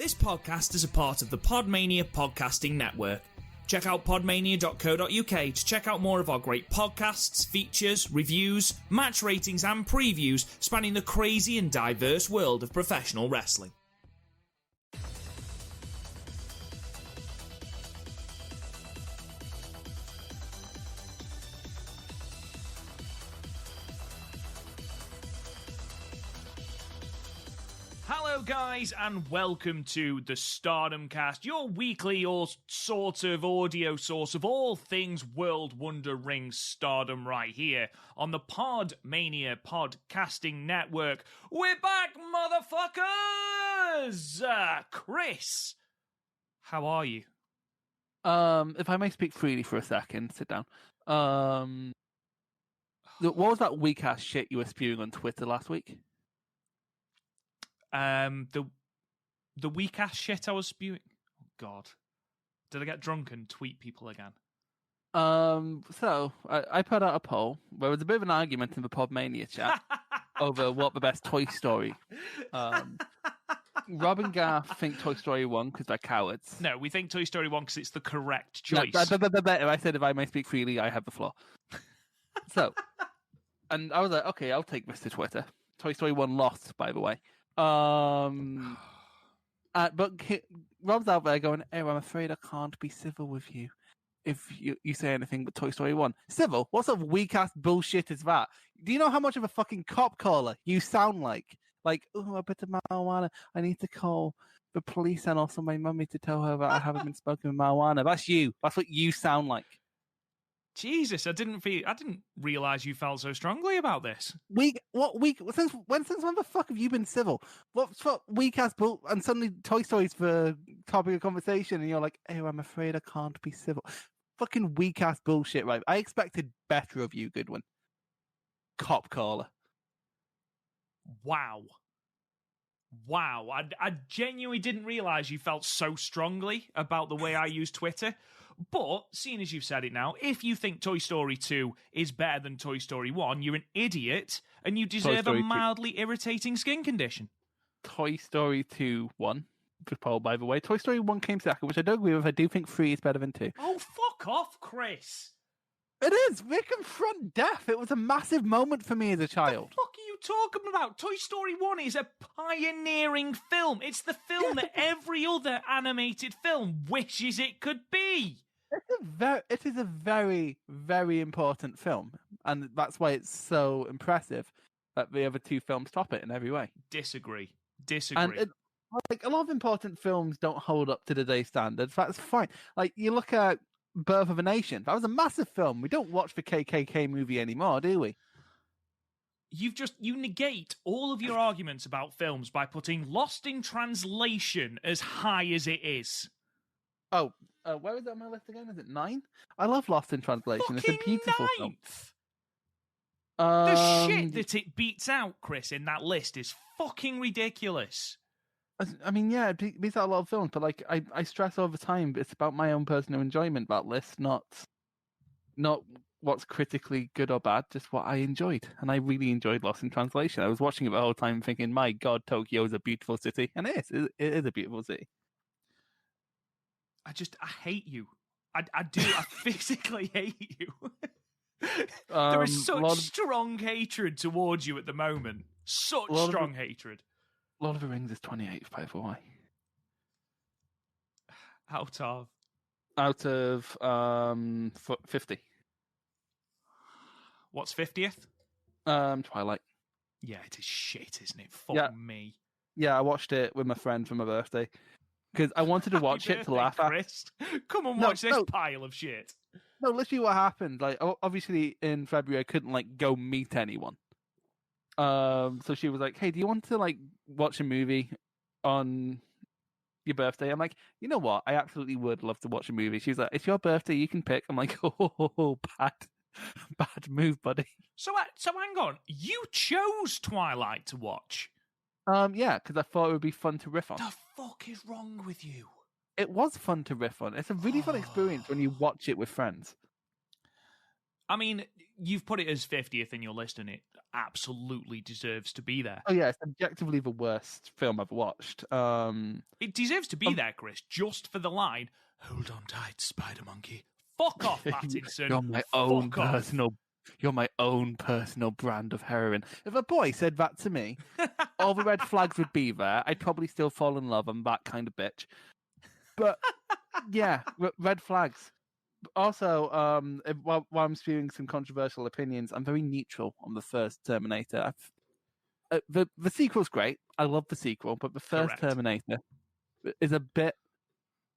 This podcast is a part of the Podmania podcasting network. Check out podmania.co.uk to check out more of our great podcasts, features, reviews, match ratings and previews spanning the crazy and diverse world of professional wrestling. Hello guys and welcome to the Stardom Cast, your weekly or sort of audio source of all things World Wonder Ring Stardom right here on the Podmania Podcasting Network. We're back, motherfuckers! Chris, how are you? If I may speak freely for a second, sit down. What was that weak-ass shit you were spewing on Twitter last week? The weak ass shit I was spewing. Oh God, did I get drunk and tweet people again? So I put out a poll where there was a bit of an argument in the Podmania chat over what the best Toy Story. Rob and Garth think Toy Story 1 because they're cowards. No, we think Toy Story 1 because it's the correct choice. I said if I may speak freely, I have the floor. So, and I was like, okay, I'll take this to Twitter. Toy Story 1 lost, by the way. But Rob's out there going, "Oh, I'm afraid I can't be civil with you if you say anything but Toy Story 1. Civil? What sort of weak-ass bullshit is that? Do you know how much of a fucking cop caller you sound like? Like, oh, a bit of marijuana. I need to call the police and also my mummy to tell her that I haven't been smoking marijuana. That's you. That's what you sound like. Jesus, I didn't realise you felt so strongly about this. Since when the fuck have you been civil? What weak ass bull? And suddenly Toy Story's the topic of conversation, and you're like, "Oh, I'm afraid I can't be civil." Fucking weak ass bullshit, right? I expected better of you, Goodwin. Cop caller. Wow. I genuinely didn't realise you felt so strongly about the way I use Twitter. But, seeing as you've said it now, if you think Toy Story 2 is better than Toy Story 1, you're an idiot, and you deserve a mildly irritating skin condition. Toy Story 2 won the poll, by the way. Toy Story 1 came second, which I don't agree with. I do think 3 is better than 2. Oh, fuck off, Chris! It is! We confront death! It was a massive moment for me as a child. What the fuck are you talking about? Toy Story 1 is a pioneering film. It's the film that every other animated film wishes it could be. It is a very, very important film, and that's why it's so impressive that the other two films top it in every way. Disagree. And a lot of important films don't hold up to today's standards. That's fine. Like, you look at Birth of a Nation. That was a massive film. We don't watch the KKK movie anymore, do we? You negate all of your arguments about films by putting Lost in Translation as high as it is. Oh, where is it on my list again? Is it 9? I love Lost in Translation. Fucking it's a beautiful 9th. film. The shit that it beats out, Chris, in that list is fucking ridiculous. I mean, yeah, it beats out a lot of films, but like I stress all the time, it's about my own personal enjoyment, that list, not what's critically good or bad, just what I enjoyed. And I really enjoyed Lost in Translation. I was watching it the whole time thinking, my God, Tokyo is a beautiful city. And it is a beautiful city. I hate you. I do. I physically hate you. There is such strong hatred towards you at the moment. Such strong hatred. Lord of the Rings is 28th, by the way. Out of 50. What's 50th? Twilight. Yeah, it is shit, isn't it? Fuck me. Yeah, I watched it with my friend for my birthday. Because I wanted to watch it to laugh at. Chris. Come and watch this pile of shit. No, literally what happened. Like, obviously in February I couldn't go meet anyone. So she was like, "Hey, do you want to watch a movie on your birthday?" I'm like, "You know what? I absolutely would love to watch a movie." She was like, "It's your birthday, you can pick." I'm like, "Oh, bad move, buddy." So hang on, you chose Twilight to watch? Yeah, because I thought it would be fun to riff on. The fuck is wrong with you? It was fun to riff on. It's a really fun experience when you watch it with friends. I mean, you've put it as 50th in your list, and it absolutely deserves to be there. Oh yeah, it's objectively the worst film I've watched. It deserves to be there, Chris, just for the line, "Hold on tight, Spider Monkey." Fuck off, Pattinson. You're my own personal. You're my own personal brand of heroin. If a boy said that to me, all the red flags would be there. I'd probably still fall in love. I'm that kind of bitch. But yeah, red flags. Also, while I'm spewing some controversial opinions, I'm very neutral on the first Terminator. The sequel's great. I love the sequel, but the first Correct. Terminator is a bit.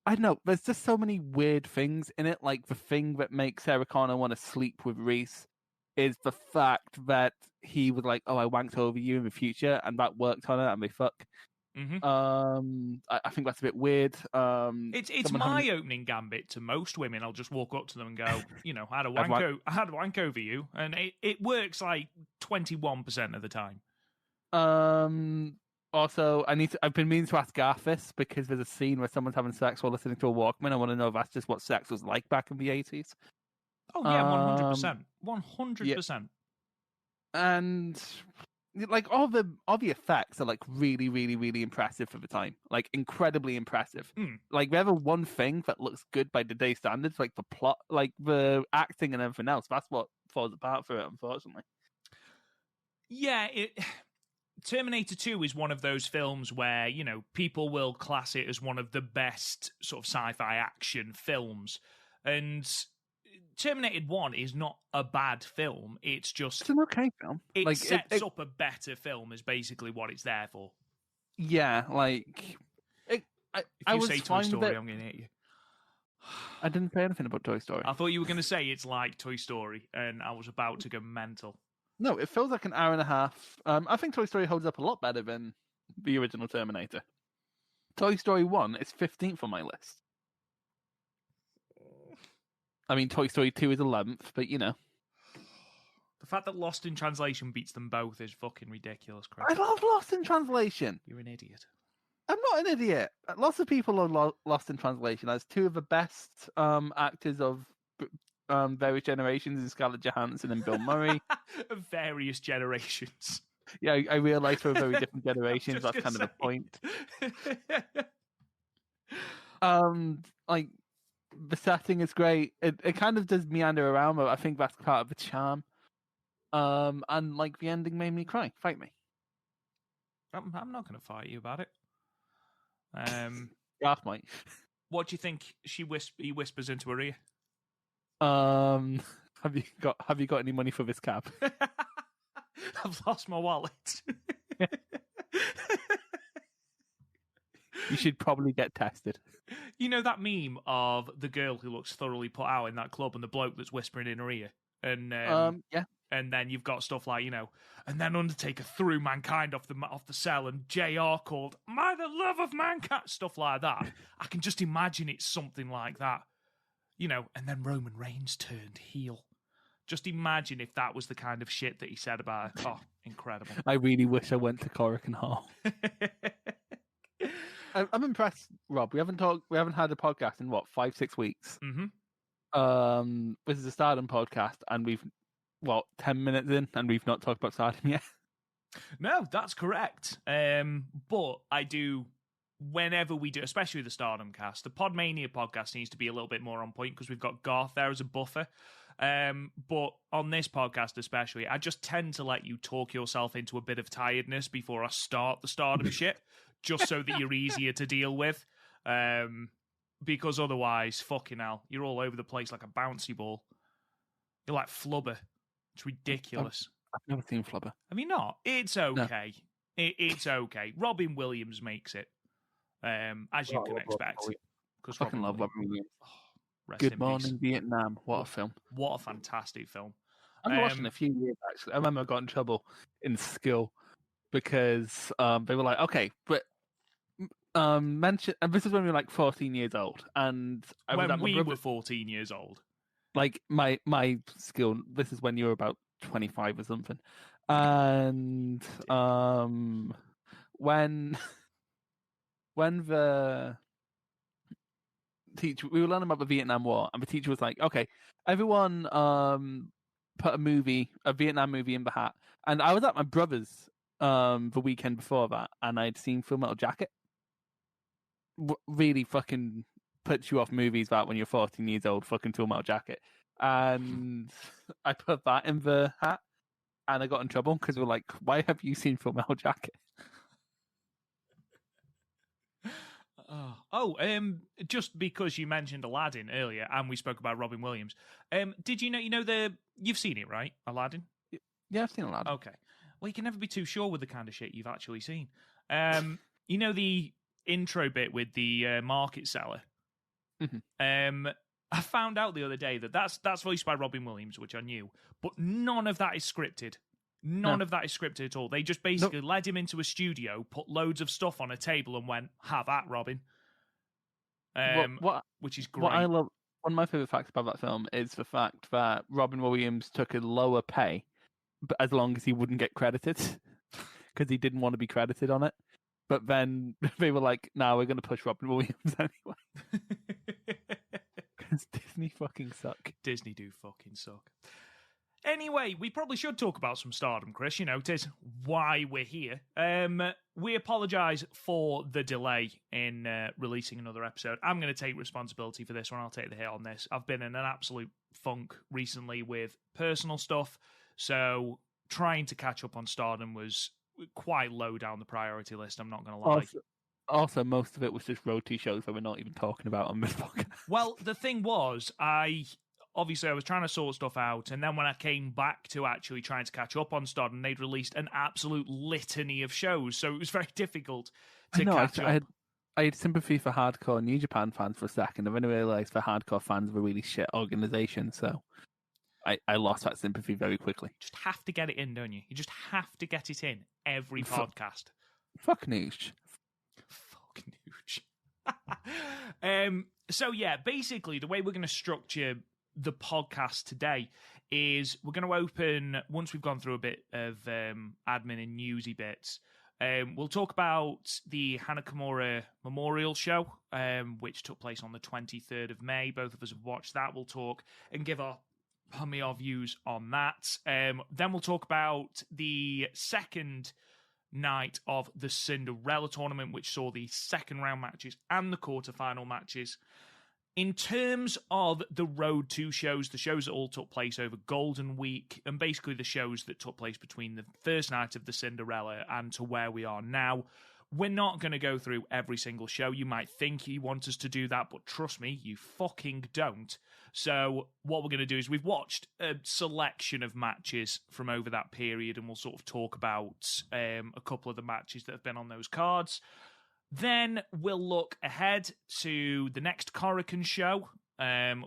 I don't know. There's just so many weird things in it. Like the thing that makes Sarah Connor want to sleep with Reese is the fact that he was like, "Oh, I wanked over you in the future," and that worked on it, and they fuck. Mm-hmm. I think that's a bit weird. It's my opening gambit to most women. I'll just walk up to them and go, I had a wank over you, and it works like 21% of the time. Also, I've been meaning to ask Garth this because there's a scene where someone's having sex while listening to a Walkman. I want to know if that's just what sex was like back in the 80s. Oh yeah, 100%, 100%. And like all the effects are like really, really, really impressive for the time. Like incredibly impressive. Like we have one thing that looks good by today's standards, like the plot, like the acting and everything else. That's what falls apart for it, unfortunately. Yeah, Terminator 2 is one of those films where, people will class it as one of the best sort of sci-fi action films. And Terminator 1 is not a bad film. It's an okay film. It sets up a better film is basically what it's there for. Yeah, like... if you say Toy Story, I'm going to hit you. I didn't say anything about Toy Story. I thought you were going to say it's like Toy Story, and I was about to go mental. No, it feels like an hour and a half. I think Toy Story holds up a lot better than the original Terminator. Toy Story 1 is 15th on my list. I mean, Toy Story 2 is 11th, but The fact that Lost in Translation beats them both is fucking ridiculous, Chris. I love Lost in Translation. You're an idiot. I'm not an idiot. Lots of people are Lost in Translation as two of the best actors of various generations in Scarlett Johansson and Bill Murray. Of various generations. Yeah, I realise we're very different generations. That's kind of the point. Like the setting is great. It kind of does meander around, but I think that's part of the charm. And like the ending made me cry. Fight me. I'm not going to fight you about it. Garth might. What do you think he whispers into her ear? Have you got any money for this cab? I've lost my wallet. You should probably get tested. You know that meme of the girl who looks thoroughly put out in that club and the bloke that's whispering in her ear? And yeah. And then you've got stuff like, and then Undertaker threw mankind off the cell, and JR called "My the love of mankind," stuff like that. I can just imagine it's something like that. And then Roman Reigns turned heel. Just imagine if that was the kind of shit that he said about her. Oh, incredible. I really wish I went to Corrigan Hall. I'm impressed, Rob. We haven't had a podcast in 5-6 weeks. Mm-hmm. This is a Stardom podcast, and we've 10 minutes in, and we've not talked about Stardom yet. No, that's correct. But I do, whenever we do, especially the Stardom cast, the Podmania podcast needs to be a little bit more on point because we've got Garth there as a buffer. But on this podcast especially, I just tend to let you talk yourself into a bit of tiredness before I start the Stardom shit, just so that you're easier to deal with. Because otherwise, fucking hell, you're all over the place like a bouncy ball. You're like Flubber. It's ridiculous. I've never seen Flubber. Have you not? It's okay. No. It's okay. Robin Williams makes it, as you can expect. I fucking love Robin Williams. Oh, Good Morning Vietnam. What a film. What a fantastic film. I've watched it in a few years, actually. I remember I got in trouble in school because they were like, okay, but mention, and this is when we were like 14 years old. And when we were 14 years old. Like my school, this is when you were about 25 or something. And when the teacher, we were learning about the Vietnam War, and the teacher was like, okay, everyone put a Vietnam movie in the hat. And I was at my brother's the weekend before that, and I'd seen Full Metal Jacket. Really fucking puts you off movies that when you're 14 years old, fucking Full Metal Jacket. And I put that in the hat, and I got in trouble because we're like, why have you seen Full Metal Jacket? Just because you mentioned Aladdin earlier, and we spoke about Robin Williams. Did you know? You've seen it, right? Aladdin. Yeah, I've seen Aladdin. Okay. Well, you can never be too sure with the kind of shit you've actually seen. You know the intro bit with the market seller. Mm-hmm. I found out the other day that that's voiced by Robin Williams, which I knew, but none of that is scripted. None of that is scripted at all. They just basically led him into a studio, put loads of stuff on a table, and went, "Have at Robin." Which is great. What I love, one of my favorite facts about that film is the fact that Robin Williams took a lower pay, but as long as he wouldn't get credited, because he didn't want to be credited on it. But then they were like, "No, we're going to push Robin Williams anyway." Because Disney fucking suck. Disney do fucking suck. Anyway, we probably should talk about some Stardom, Chris. It is why we're here. We apologise for the delay in releasing another episode. I'm going to take responsibility for this one. I'll take the hit on this. I've been in an absolute funk recently with personal stuff, so trying to catch up on Stardom was quite low down the priority list, I'm not going to lie. Also, most of it was just road to shows that we're not even talking about on this podcast. Well, the thing was, I was trying to sort stuff out, and then when I came back to actually trying to catch up on Stardom, they'd released an absolute litany of shows, so it was very difficult to catch up. I had sympathy for hardcore New Japan fans for a second, and then I realised the hardcore fans were a really shit organisation, so I lost that sympathy very quickly. You just have to get it in, don't you? You just have to get it in every podcast. Fuck Nooch. Fuck Nooch. So yeah, basically the way we're going to structure the podcast today is we're going to open, once we've gone through a bit of admin and newsy bits, we'll talk about the Hanakimura Memorial Show, which took place on the 23rd of May. Both of us have watched that. We'll talk and give our views on that. Then we'll talk about the second night of the Cinderella Tournament, which saw the second round matches and the quarterfinal matches. In terms of the Road to shows, the shows that all took place over Golden Week, and basically the shows that took place between the first night of the Cinderella and to where we are now, we're not going to go through every single show. You might think you want us to do that, but trust me, you fucking don't. So what we're going to do is we've watched a selection of matches from over that period, and we'll sort of talk about a couple of the matches that have been on those cards. Then we'll look ahead to the next Korakuen show,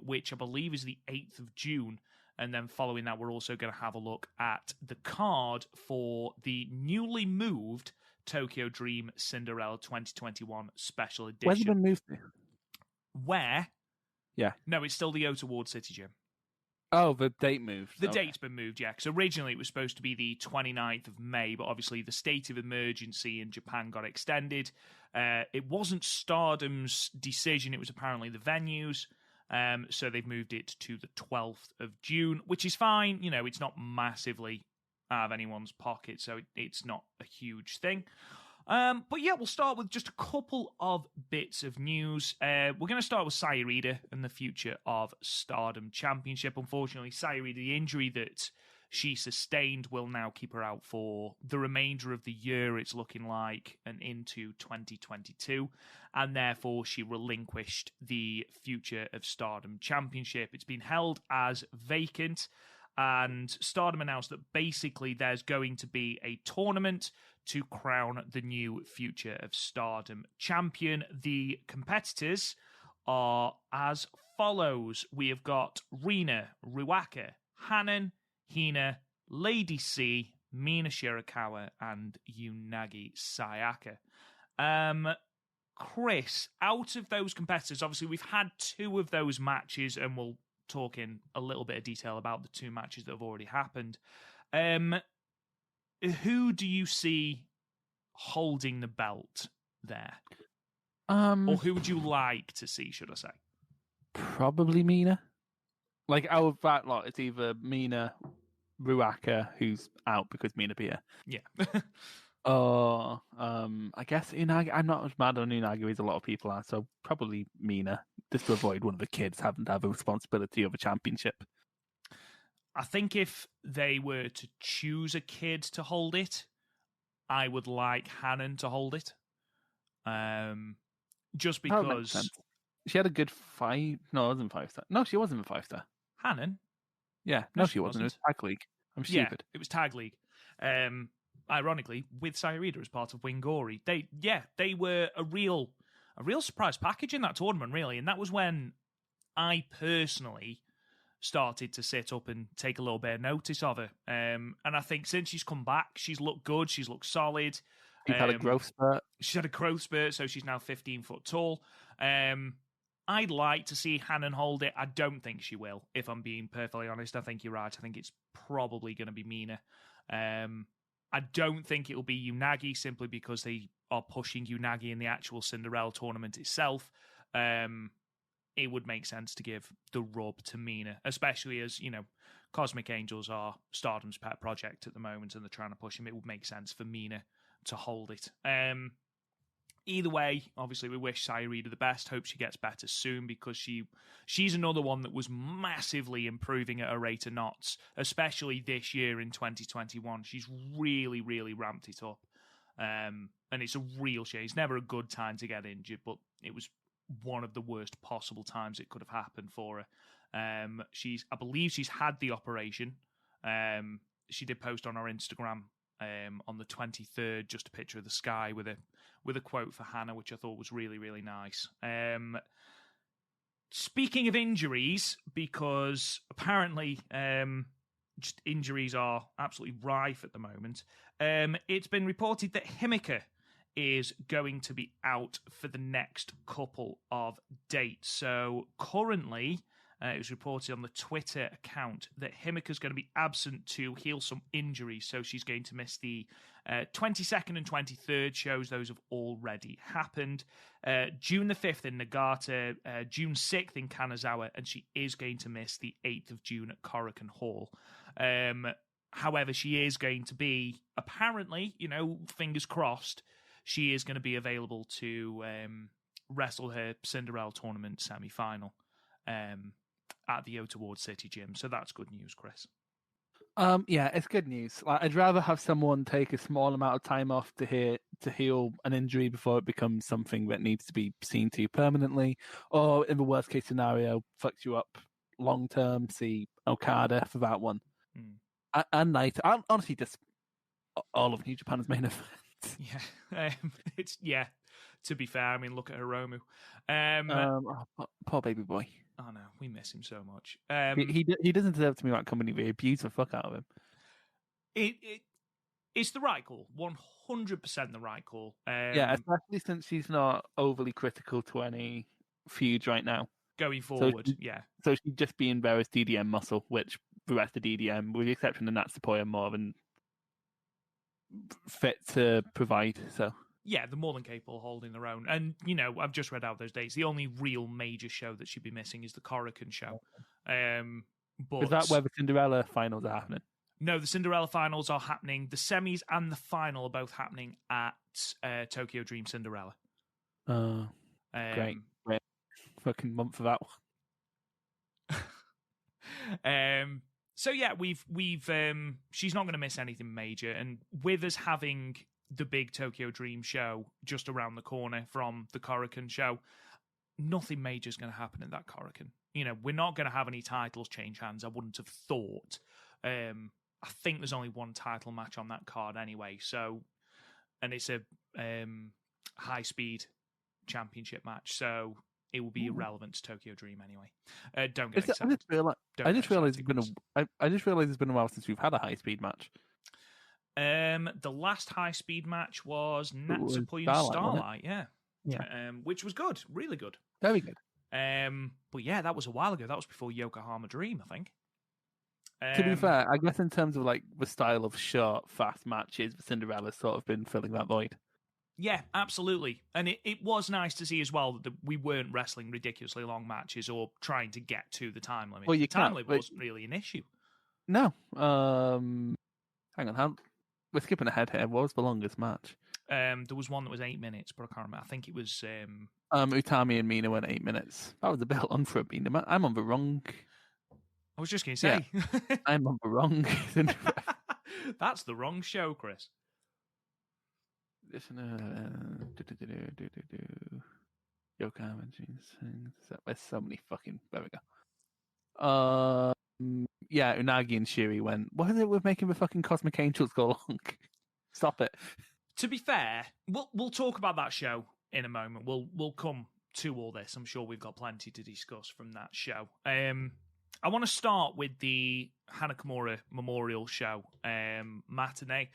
which I believe is the 8th of June. And then following that, we're also going to have a look at the card for the newly moved Tokyo Dream Cinderella 2021 special edition. Where's it been moved to? Where? Yeah. No, it's still the Ota Ward City Gym. Oh, the date moved. The date's been moved, yeah. Because originally it was supposed to be the 29th of May, but obviously the state of emergency in Japan got extended. It wasn't Stardom's decision, it was apparently the venues. So they've moved it to the 12th of June, which is fine. It's not massively out of anyone's pocket, so it's not a huge thing. But yeah, we'll start with just a couple of bits of news. We're going to start with Sayurida and the future of Stardom Championship. Unfortunately, Sayurida, the injury that she sustained will now keep her out for the remainder of the year, it's looking like, and into 2022. And therefore, she relinquished the future of Stardom Championship. It's been held as vacant. And Stardom announced that basically there's going to be a tournament to crown the new future of Stardom champion. The competitors are as follows. We have got Rina, Ruaka, Hanan, Hina, Lady C, Mina Shirakawa, and Unagi Sayaka. Chris, out of those competitors, obviously we've had two of those matches, and we'll talk in a little bit of detail about the two matches that have already happened. Who do you see holding the belt there? Or who would you like to see, should I say? Probably Mina. Like, out of that lot, it's either Mina, Ruaka, who's out because Mina beat her. Yeah. I guess Unagi. I'm not as mad on Unagi as a lot of people are, so probably Mina, just to avoid one of the kids having to have a responsibility of a championship. I think if they were to choose a kid to hold it, I would like Hanan to hold it. Just because she had a good fight. No, it wasn't 5-star. No, she wasn't a 5-star. Hanan? Yeah, no, she wasn't. It was Tag League. I'm stupid. Yeah, it was Tag League. Ironically, with Sayarida as part of Wingori. They were a real surprise package in that tournament, really. And that was when I personally started to sit up and take a little bit of notice of her. And I think since she's come back, she's looked good. She's looked solid. She's had a growth spurt. She's had a growth spurt, so she's now 15 foot tall. I'd like to see Hanan hold it. I don't think she will, if I'm being perfectly honest. I think you're right. I think it's probably going to be Mina. I don't think it'll be Unagi, simply because they are pushing Unagi in the actual Cinderella tournament itself. It would make sense to give the rub to Mina, especially as, Cosmic Angels are Stardom's pet project at the moment and they're trying to push him. It would make sense for Mina to hold it. Either way, obviously we wish Sayarida the best. Hope she gets better soon, because she's another one that was massively improving at her rate of knots, especially this year in 2021. She's really, really ramped it up. And it's a real shame. It's never a good time to get injured, but it was one of the worst possible times it could have happened for her. I believe she's had the operation. She did post on her Instagram on the 23rd just a picture of the sky with a quote for Hana, which I thought was really, really nice. Speaking of injuries, because apparently just injuries are absolutely rife at the moment, it's been reported that Himika is going to be out for the next couple of dates. So currently, it was reported on the Twitter account that Himika's going to be absent to heal some injuries. So she's going to miss the 22nd and 23rd shows. Those have already happened. June the 5th in Nagata, June 6th in Kanazawa, and she is going to miss the 8th of June at Korakuen Hall. However, she is going to be, apparently, fingers crossed, she is going to be available to wrestle her Cinderella Tournament semi-final at the Otaward City Gym. So that's good news, Chris. Yeah, it's good news. I'd rather have someone take a small amount of time off to heal an injury before it becomes something that needs to be seen to permanently, or in the worst case scenario, fucks you up long term. See Okada for that one. And Naito. Honestly, just all of New Japan's main events. Yeah, to be fair, I mean, look at Hiromu. Poor baby boy. Oh no, we miss him so much. He doesn't deserve to be that company. They abuse the fuck out of him. It's the right call, 100% the right call. Yeah, especially since she's not overly critical to any feuds right now. Going forward, So she'd just be in Vera's DDM muscle, which the rest of DDM, with the exception of Natsupoi, are more than fit to provide. So yeah, they're more than capable of holding their own. And, I've just read out those dates. The only real major show that she'd be missing is the Korakuen show. But is that where the Cinderella finals are happening? No, the Cinderella finals are happening. The semis and the final are both happening at Tokyo Dream Cinderella. Great fucking month for that one. So yeah, we've she's not going to miss anything major, and with us having the big Tokyo Dream show just around the corner from the Korakuen show, nothing major is going to happen in that Korakuen. We're not going to have any titles change hands. I wouldn't have thought. I think there's only one title match on that card anyway. So, and it's a high speed championship match. So it will be irrelevant to Tokyo Dream anyway. Don't get excited. I just realized it's been a while since we've had a high speed match. The last high speed match was Natsupoi and Starlight, yeah. Which was good, really good, very good. But yeah, that was a while ago. That was before Yokohama Dream, I think. To be fair, I guess in terms of the style of short, fast matches, Cinderella's sort of been filling that void. Yeah, absolutely. And it was nice to see as well that we weren't wrestling ridiculously long matches or trying to get to the time limit. Well, the time limit wasn't really an issue. No. Hang on. We're skipping ahead here. What was the longest match? There was one that was 8 minutes, but I can't remember. I think it was... Utami and Mina went 8 minutes. That was a bit long for a Mina. I'm on the wrong... I was just going to say. Yeah, I'm on the wrong... That's the wrong show, Chris. Yokohama jeans. There's so many fucking... There we go. Yeah, Unagi and Shiri went, what is it with making the fucking Cosmic Angels go long? Stop it. To be fair, we'll talk about that show in a moment. We'll come to all this. I'm sure we've got plenty to discuss from that show. I want to start with the Hanakimura Memorial Show, Matane,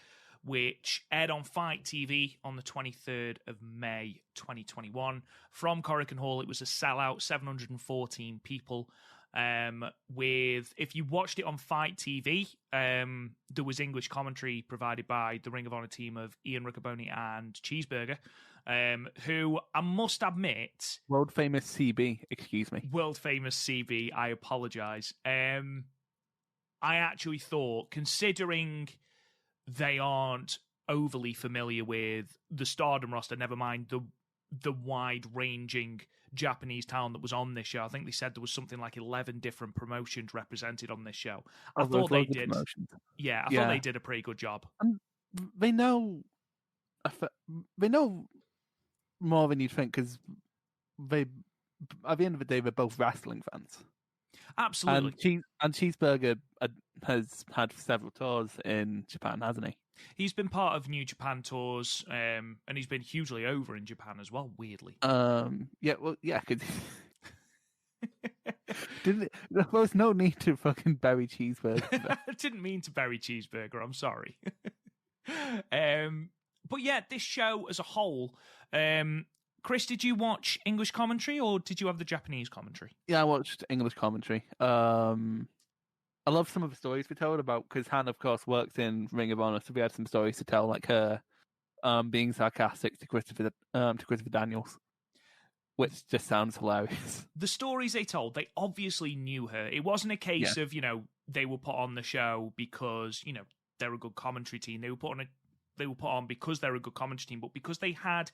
which aired on Fight TV on the 23rd of May 2021. From Korakuen Hall, it was a sellout, 714 people. If you watched it on Fight TV, there was English commentary provided by the Ring of Honor team of Ian Riccoboni and Cheeseburger, who I must admit... World famous CB, excuse me. World famous CB, I apologise. I actually thought, considering they aren't overly familiar with the Stardom roster, never mind the wide-ranging Japanese talent that was on this show. I think they said there was something like 11 different promotions represented on this show. I thought they did. Yeah, I thought they did a pretty good job. And they know more than you'd think, because they, at the end of the day, they're both wrestling fans. Absolutely. And Cheeseburger has had several tours in Japan, hasn't he? He's been part of New Japan tours, and he's been hugely over in Japan as well, weirdly. Because there was no need to fucking bury Cheeseburger. I didn't mean to bury Cheeseburger, I'm sorry. But yeah, this show as a whole, Chris, did you watch English commentary or did you have the Japanese commentary? Yeah, I watched English commentary. I love some of the stories we told about, because Hana, of course, works in Ring of Honor, so we had some stories to tell, like her being sarcastic to Christopher Daniels, which just sounds hilarious. The stories they told, they obviously knew her. It wasn't a case of, they were put on the show because, they're a good commentary team. They were put on because they're a good commentary team, but because they had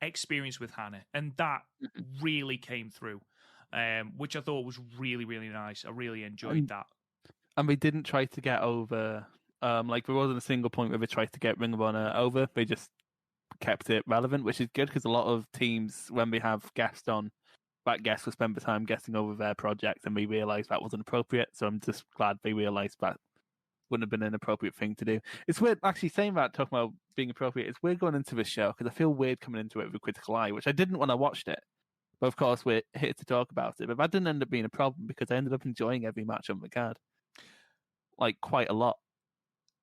experience with Hana, and that really came through, which I thought was really, really nice. I really enjoyed that. And they didn't try to get over, there wasn't a single point where they tried to get Ring of Honor over. They just kept it relevant, which is good, because a lot of teams, when they have guests on, that guest will spend the time guessing over their project, and we realised that wasn't appropriate. So I'm just glad they realised that wouldn't have been an appropriate thing to do. It's weird, actually, saying that, talking about being appropriate, it's weird going into this show, because I feel weird coming into it with a critical eye, which I didn't when I watched it. But of course, we're here to talk about it. But that didn't end up being a problem, because I ended up enjoying every match on the card. Quite a lot.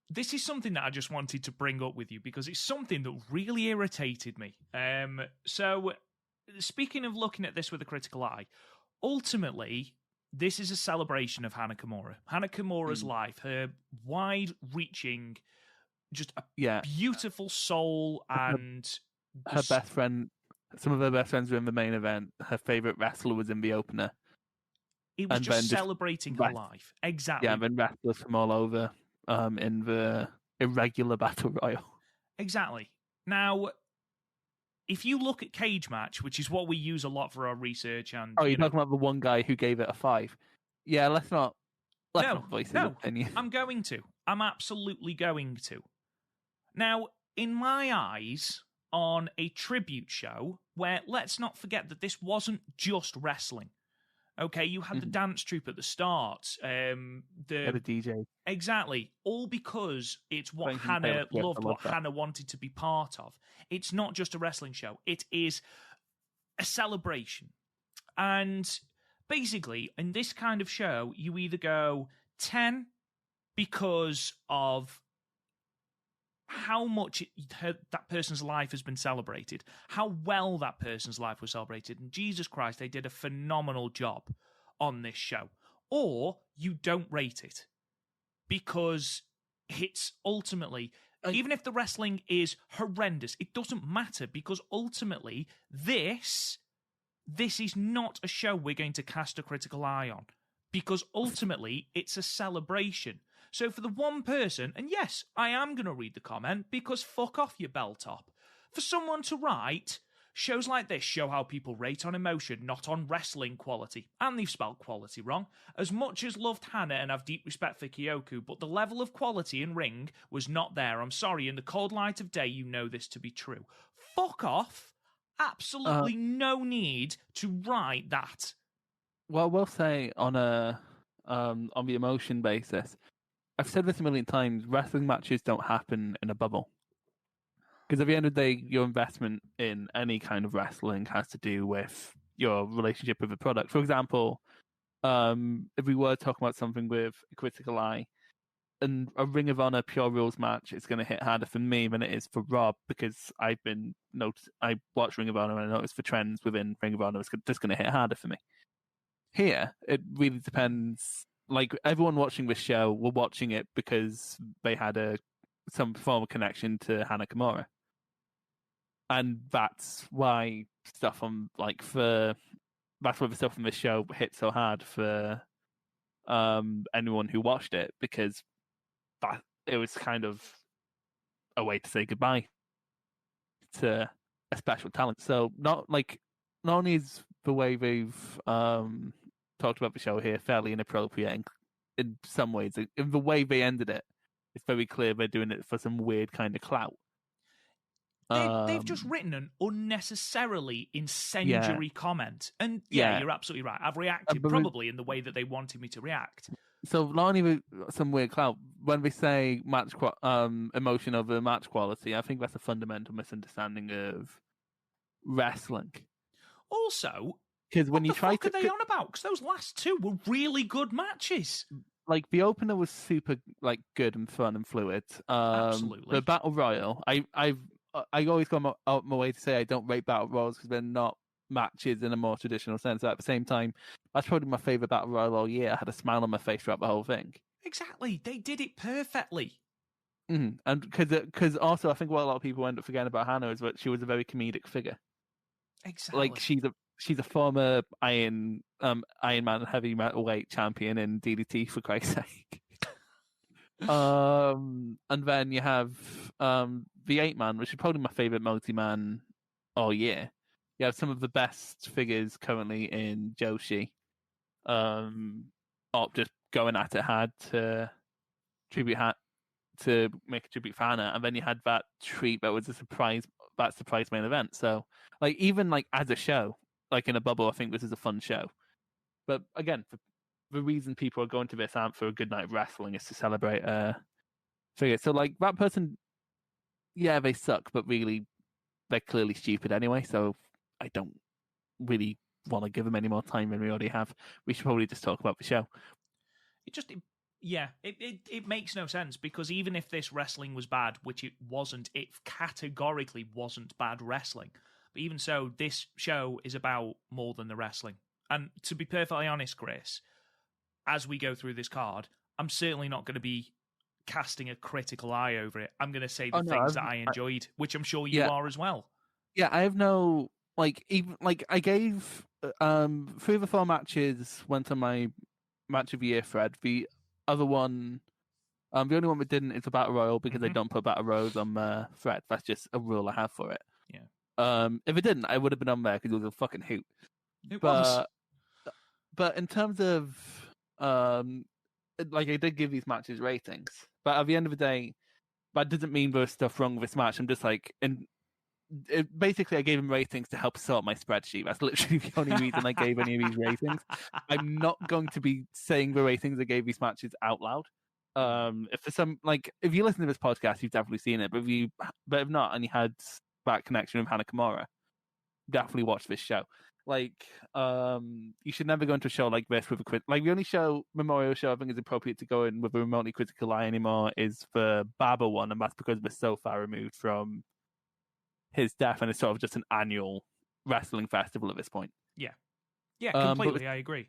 This is something that I just wanted to bring up with you, because it's something that really irritated me. So, speaking of looking at this with a critical eye, ultimately, this is a celebration of Hanakimura. Hanakimura's life, her wide-reaching, just a beautiful soul, and... Her best friend, some of her best friends were in the main event. Her favourite wrestler was in the opener. It was just celebrating her life. Exactly. Yeah, and then wrestlers from all over in the Irregular Battle Royal. Exactly. Now, if you look at Cage Match, which is what we use a lot for our research, and you're talking about the one guy who gave it a 5. Yeah, let's not voice his opinion. I'm going to. I'm absolutely going to. Now, in my eyes, on a tribute show, where let's not forget that this wasn't just wrestling. Okay, you had the dance troupe at the start. The DJ. Exactly. All because it's what Hana loved, what Hana wanted to be part of. It's not just a wrestling show. It is a celebration. And basically, in this kind of show, you either go 10 because of how much that person's life has been celebrated, how well that person's life was celebrated, and Jesus Christ, they did a phenomenal job on this show. Or you don't rate it, because it's ultimately, even if the wrestling is horrendous, it doesn't matter, because ultimately this is not a show we're going to cast a critical eye on, because ultimately it's a celebration. So for the one person, and yes, I am going to read the comment because fuck off, you bell top. For someone to write, shows like this show how people rate on emotion, not on wrestling quality. And they've spelled quality wrong. As much as loved Hana and have deep respect for Kyoku, but the level of quality in ring was not there. I'm sorry, in the cold light of day, you know this to be true. Fuck off. Absolutely no need to write that. Well, I will say on the emotion basis, I've said this a million times, wrestling matches don't happen in a bubble. Because at the end of the day, your investment in any kind of wrestling has to do with your relationship with the product. For example, if we were talking about something with a critical eye, and a Ring of Honor Pure Rules match, it's going to hit harder for me than it is for Rob, because I watch Ring of Honor and I notice the trends within Ring of Honor is just going to hit harder for me. Here, it really depends. Like, everyone watching this show were watching it because they had some form of connection to Hanakimura. And that's why stuff that's why the stuff on this show hit so hard for anyone who watched it, because it was kind of a way to say goodbye to a special talent. So not only is the way they've talked about the show here fairly inappropriate in some ways, in the way they ended it, it's very clear they're doing it for some weird kind of clout. They've just written an unnecessarily incendiary comment. And you're absolutely right. I've reacted probably in the way that they wanted me to react. So not only with some weird clout, when they say emotion over match quality, I think that's a fundamental misunderstanding of wrestling. Also, because when what the fuck are they on about? Because those last two were really good matches. Like, the opener was super good and fun and fluid. Absolutely. The Battle Royal, I always go out my way to say I don't rate Battle Royals because they're not matches in a more traditional sense. At the same time, that's probably my favourite Battle Royal all year. I had a smile on my face throughout the whole thing. Exactly. They did it perfectly. Mm-hmm. And because also I think what a lot of people end up forgetting about Hana is that she was a very comedic figure. Exactly. Like, she's a former Iron Man heavy metalweight champion in DDT, for Christ's sake. And then you have the 8-Man, which is probably my favourite multi-man all year. You have some of the best figures currently in Joshi. Just going at it hard to make a tribute for Hana, and then you had that treat that was a surprise main event. So, even as a show, in a bubble, I think this is a fun show. But again, the reason people are going to this aren't for a good night of wrestling, is to celebrate a figure. So, that person, yeah, they suck, but really, they're clearly stupid anyway. So I don't really want to give them any more time than we already have. We should probably just talk about the show. It makes no sense, because even if this wrestling was bad, which it wasn't, it categorically wasn't bad wrestling. But even so, this show is about more than the wrestling. And to be perfectly honest, Chris, as we go through this card, I'm certainly not going to be casting a critical eye over it. I'm going to say the things that I enjoyed, which I'm sure you are as well. Yeah, I have no I gave 3 of the 4 matches went on my match of the year thread. The other one, the only one that didn't is a Battle Royal, because I don't put Battle Royals on my thread. That's just a rule I have for it. Yeah. If it didn't, I would have been on there because it was a fucking hoot. It was. But in terms of I did give these matches ratings, but at the end of the day, that doesn't mean there's stuff wrong with this match. I'm just basically, I gave them ratings to help sort my spreadsheet. That's literally the only reason I gave any of these ratings. I'm not going to be saying the ratings I gave these matches out loud. If you listen to this podcast, you've definitely seen it. But if not, and you had that connection with Hanakimura, definitely watch this show. You should never go into a show like this with the only memorial show I think is appropriate to go in with a remotely critical eye anymore is the Baba one, and that's because we're so far removed from his death, and it's sort of just an annual wrestling festival at this point. Yeah, completely. I agree.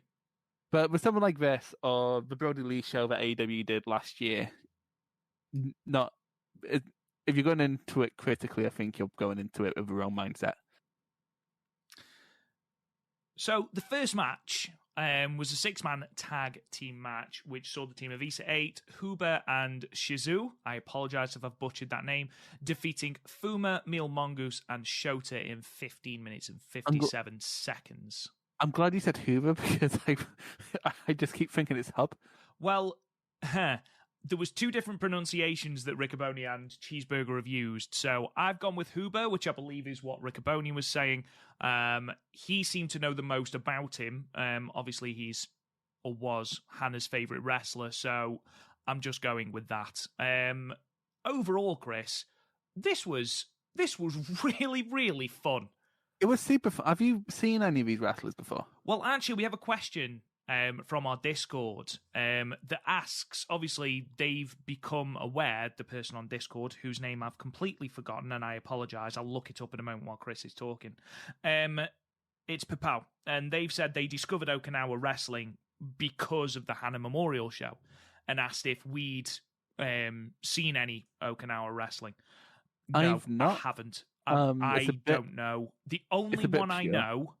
But with something like this, or the Brody Lee show that AEW did last year, if you're going into it critically, I think you're going into it with the wrong mindset. So the first match was a 6-man tag team match, which saw the team of Issa 8, Huber, and Shizu, I apologize if I've butchered that name, defeating Fuma, Mil Mongoose, and Shota in 15 minutes and 57 seconds. I'm glad you said Hoover because I just keep thinking it's Hub. Well, there was 2 different pronunciations that Riccoboni and Cheeseburger have used. So I've gone with Huber, which I believe is what Riccoboni was saying. He seemed to know the most about him. Obviously, he's or was Hannah's favourite wrestler, so I'm just going with that. Overall, Chris, this was really, really fun. It was super fun. Have you seen any of these wrestlers before? Well, actually, we have a question from our Discord that asks, obviously, they've become aware, the person on Discord, whose name I've completely forgotten, and I apologise, I'll look it up in a moment while Chris is talking. It's Papau, and they've said they discovered Okinawa wrestling because of the Hana Memorial Show, and asked if we'd seen any Okinawa wrestling. No, I've not. I haven't. I don't know. The only one I pure. know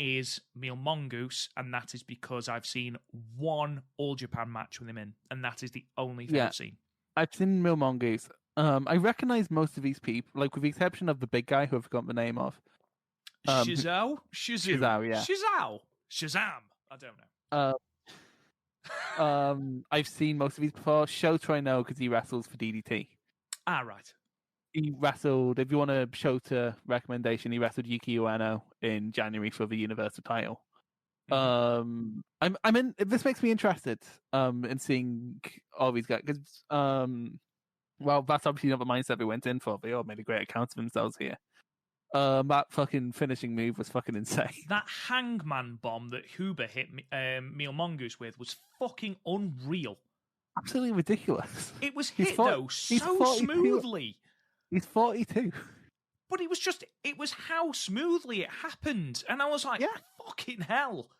is Mil Mongoose, and that is because I've seen one All Japan match with him in, and that is the only thing I've seen. I've seen Mil Mongoose. I recognise most of these people, like with the exception of the big guy who I've forgotten the name of. Shizou? Shizou, yeah. Shizou? Shazam? I don't know. I've seen most of these before. Shota I know because he wrestles for DDT. Ah, right. He wrestled, if you want a Shota recommendation, he wrestled Yuki Ueno in January for the Universal title. I'm in. This makes me interested in seeing all these guys because well, that's obviously not the mindset we went in for. They all made a great account of themselves here. That fucking finishing move was fucking insane. That hangman bomb that Huber hit Mil Mongoose with was fucking unreal. Absolutely ridiculous. It was hit though so smoothly. He's 42. But it was how smoothly it happened. And I was like, fucking hell.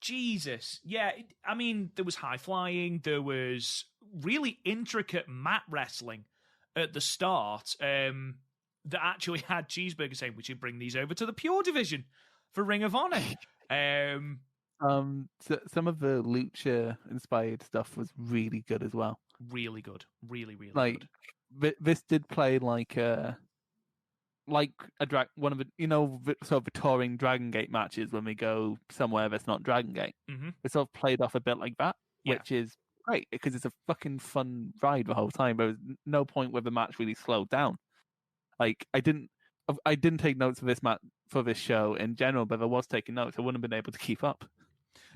Jesus. Yeah, I mean, there was high flying. There was really intricate mat wrestling at the start that actually had Cheeseburger saying, we should bring these over to the Pure Division for Ring of Honor. So some of the lucha-inspired stuff was really good as well. Really good. Really, really good. This did play like a one of the sort of the touring Dragon Gate matches when we go somewhere that's not Dragon Gate. Mm-hmm. It sort of played off a bit like that, which is great because it's a fucking fun ride the whole time. There was no point where the match really slowed down. Like I didn't take notes for this for this show in general, but if I was taking notes, I wouldn't have been able to keep up.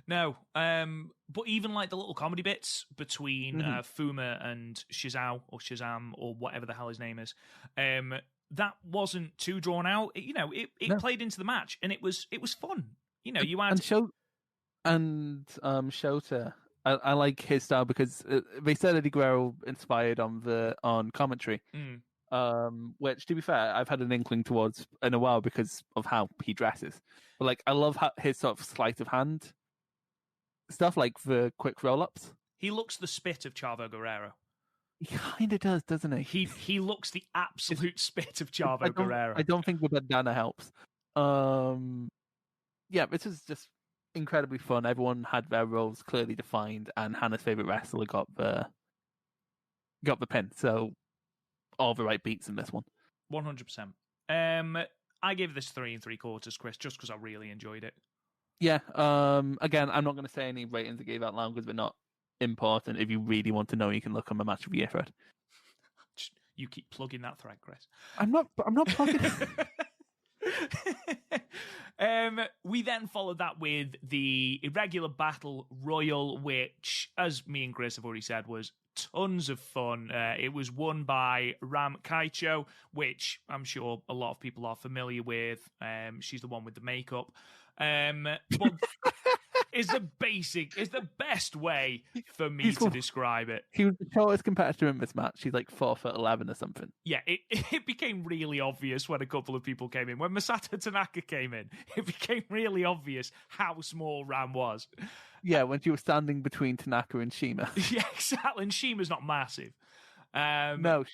No, but even like the little comedy bits between Fuma and Shizou or Shazam or whatever the hell his name is, that wasn't too drawn out. It played into the match and it was fun. You know, you had Shota. I like his style because they said Eddie Guerrero inspired on commentary. Which, to be fair, I've had an inkling towards in a while because of how he dresses. But like, I love his sort of sleight of hand stuff, like the quick roll-ups. He looks the spit of Chavo Guerrero. He kind of does, doesn't he? He looks the absolute spit of Chavo Guerrero. I don't think the bandana helps. Yeah, this is just incredibly fun. Everyone had their roles clearly defined, and Hannah's favorite wrestler got the pin. So all the right beats in this one. 100%. I gave this 3 3/4, Chris, just because I really enjoyed it. Yeah. Again, I'm not going to say any ratings I gave out loud because they're not important. If you really want to know, you can look on the Match of the Year thread. You keep plugging that thread, Chris. I'm not plugging it. We then followed that with the Irregular Battle Royal, which, as me and Chris have already said, was tons of fun. It was won by Ram Kaicho, which I'm sure a lot of people are familiar with. She's the one with the makeup. But is the best way for me to describe it. He was the shortest competitor in this match. He's like 4'11" or something. Yeah, it became really obvious when a couple of people came in. When Masato Tanaka came in, it became really obvious how small Ram was. Yeah, when she was standing between Tanaka and Shima. Yeah, exactly. And Shima's not massive. No,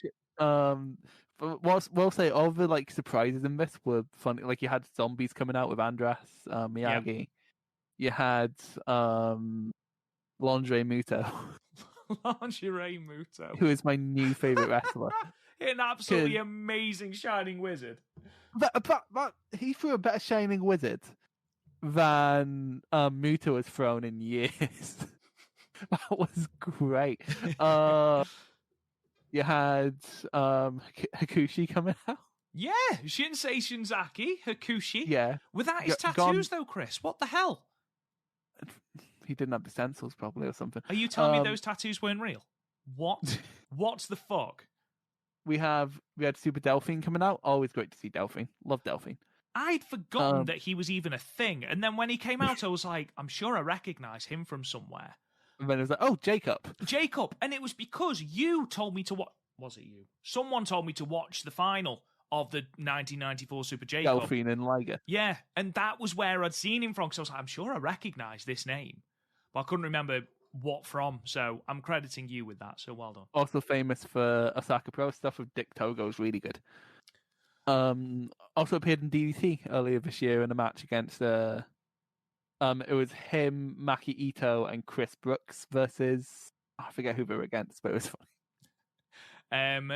we'll say all the like surprises in this were funny. Like you had zombies coming out with Andras, Miyagi. You had Lingerie Muto, Lingerie Muto. who is my new favorite wrestler. An absolutely amazing Shining Wizard. But he threw a better Shining Wizard than Muto has thrown in years. That was great. You had Hakushi coming out. Yeah, Shinsei Shinzaki, Hakushi. Yeah. Without his tattoos, though, Chris. What the hell? He didn't have the stencils, probably, or something. Are you telling me those tattoos weren't real? What? What's the fuck? We had Super Delphine coming out. Always great to see Delphine. Love Delphine. I'd forgotten that he was even a thing. And then when he came out, I was like, I'm sure I recognise him from somewhere. And then it was like, oh, Jacob. And it was because you told me to watch. Was it you? Someone told me to watch the final of the 1994 Super J-Cup. Delphine and Liger. Yeah, and that was where I'd seen him from. So I was like, I'm sure I recognise this name. But I couldn't remember what from. So I'm crediting you with that. So well done. Also famous for Osaka Pro stuff with Dick Togo is really good. Also appeared in DDT earlier this year in a match against it was him, Maki Ito, and Chris Brooks versus I forget who they were against, but it was funny.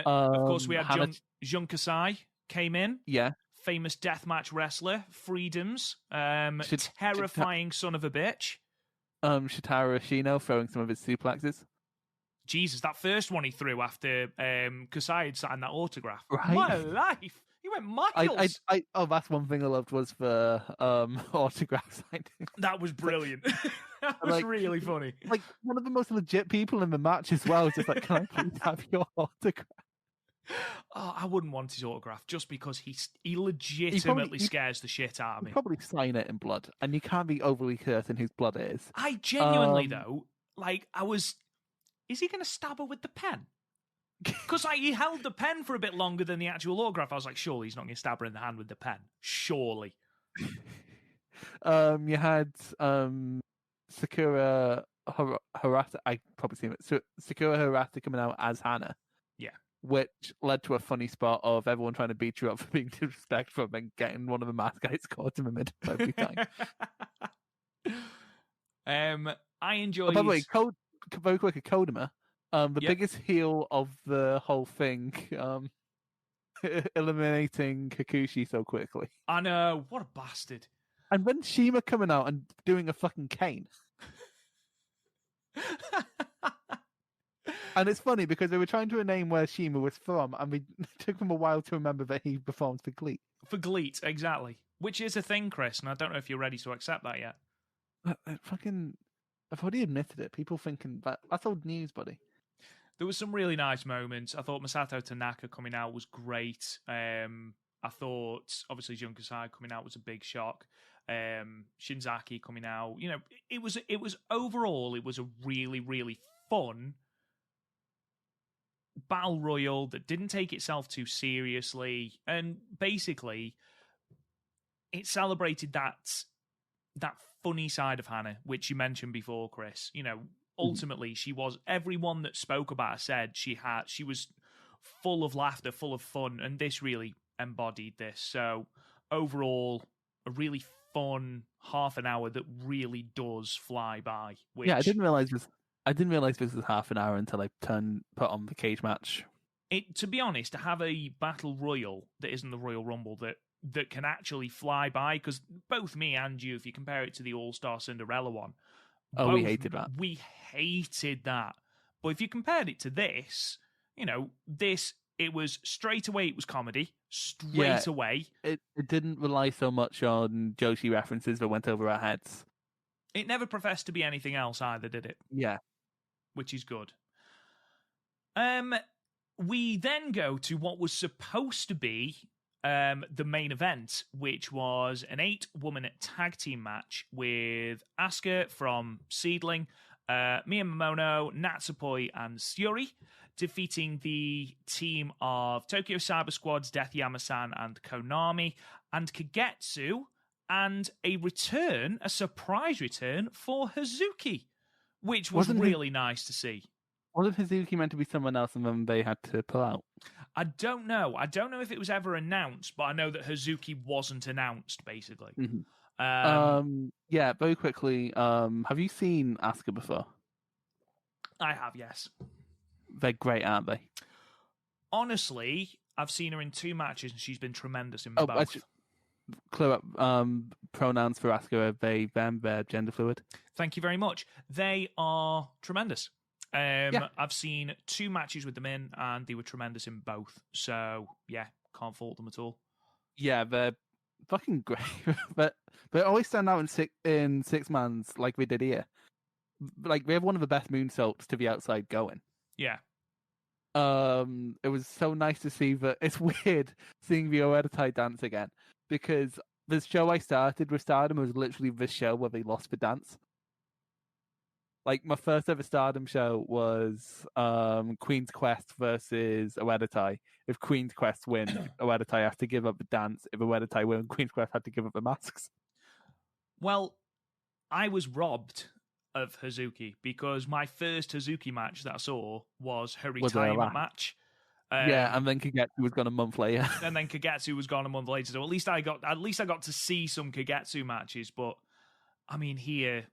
Of course, we had Jun Kasai came in. Yeah, famous deathmatch wrestler, Freedoms, terrifying son of a bitch. Shitara Ashino throwing some of his suplexes. Jesus, that first one he threw after Kasai had signed that autograph. Right. My life. He went miles. That's one thing I loved was the autograph signing. That was brilliant. That was really funny. Like one of the most legit people in the match as well. Just like, can I please have your autograph? Oh, I wouldn't want his autograph just because he legitimately scares the shit out of me. Probably sign it in blood, and you can't be overly certain whose blood it is. I genuinely though, is he going to stab her with the pen? Because he held the pen for a bit longer than the actual autograph. I was like, surely he's not going to stab her in the hand with the pen. Surely. You had Sakura Harata. I probably seen it. Sakura Harata coming out as Hana. Yeah. Which led to a funny spot of everyone trying to beat her up for being disrespectful and getting one of the mask guys caught in the middle every time. I enjoyed. By the way, very quick, a Kodama. The biggest heel of the whole thing, eliminating Hakushi so quickly. I know, what a bastard. And then Shima coming out and doing a fucking cane. And it's funny because they were trying to name where Shima was from, and it took them a while to remember that he performed for Gleet. For Gleet, exactly. Which is a thing, Chris, and I don't know if you're ready to accept that yet. I've already admitted it. People thinking that's old news, buddy. There was some really nice moments. I thought Masato Tanaka coming out was great. I thought, obviously, Jun Kasai coming out was a big shock. Shinzaki coming out, it was overall, it was a really, really fun battle royal that didn't take itself too seriously, and basically, it celebrated that funny side of Hana, which you mentioned before, Chris. Ultimately, she was, everyone that spoke about her said she was full of laughter, full of fun, and this really embodied this. So overall, a really fun half an hour that really does fly by. Which... Yeah, I didn't realize this was half an hour until I put on the cage match. To be honest, to have a battle royal that isn't the Royal Rumble that can actually fly by, because both me and you, if you compare it to the All-Star Cinderella one, we hated that. We hated that. But if you compared it to this, it was straight away, it was comedy, straight away. It didn't rely so much on Joshi references that went over our heads. It never professed to be anything else either, did it? Yeah. Which is good. We then go to what was supposed to be the main event, which was an 8-woman tag team match with Asuka from Seedling, Miyamoto, Natsupoi, and Syuri, defeating the team of Tokyo Cyber Squad's Death Yama-san and Konami, and Kagetsu, and a surprise return for Hazuki, which was really nice to see. Wasn't Hazuki meant to be someone else and then they had to pull out? I don't know. I don't know if it was ever announced, but I know that Hazuki wasn't announced, basically. Mm-hmm. Yeah, very quickly. Have you seen Asuka before? I have, yes. They're great, aren't they? Honestly, I've seen her in 2 matches and she's been tremendous in Oh, both. Clear up. Pronouns for Asuka are they, them, they're gender fluid. Thank you very much. They are tremendous. Yeah. I've seen 2 matches with them in, and they were tremendous in both. So yeah, can't fault them at all. Yeah, they're fucking great. but they always stand out in six mans like we did here. Like we have one of the best moonsaults to the outside going. Yeah. It was so nice to see that. It's weird seeing the Oedetai dance again because the show I started with Stardom was literally the show where they lost the dance. Like my first ever Stardom show was Queen's Quest versus Oedetai. If Queen's Quest win, Oedetai have to give up the dance. If Oedetai win, Queen's Quest had to give up the masks. Well, I was robbed of Hazuki because my first Hazuki match that I saw was her retirement match. Yeah, and then Kagetsu was gone a month later. And then Kagetsu was gone a month later. So at least I got to see some Kagetsu matches. But I mean, here,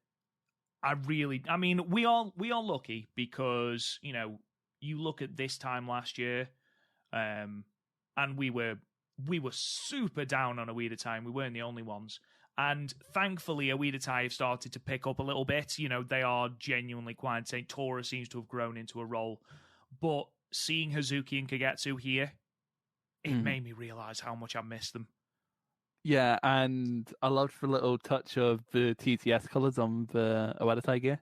we are lucky because you look at this time last year, and we were super down on Oedetai. We weren't the only ones. And thankfully, Oedetai have started to pick up a little bit. They are genuinely quite insane. Tora seems to have grown into a role. But seeing Hazuki and Kagetsu here, it made me realise how much I missed them. Yeah, and I loved the little touch of the TTS colours on the Oedetai gear.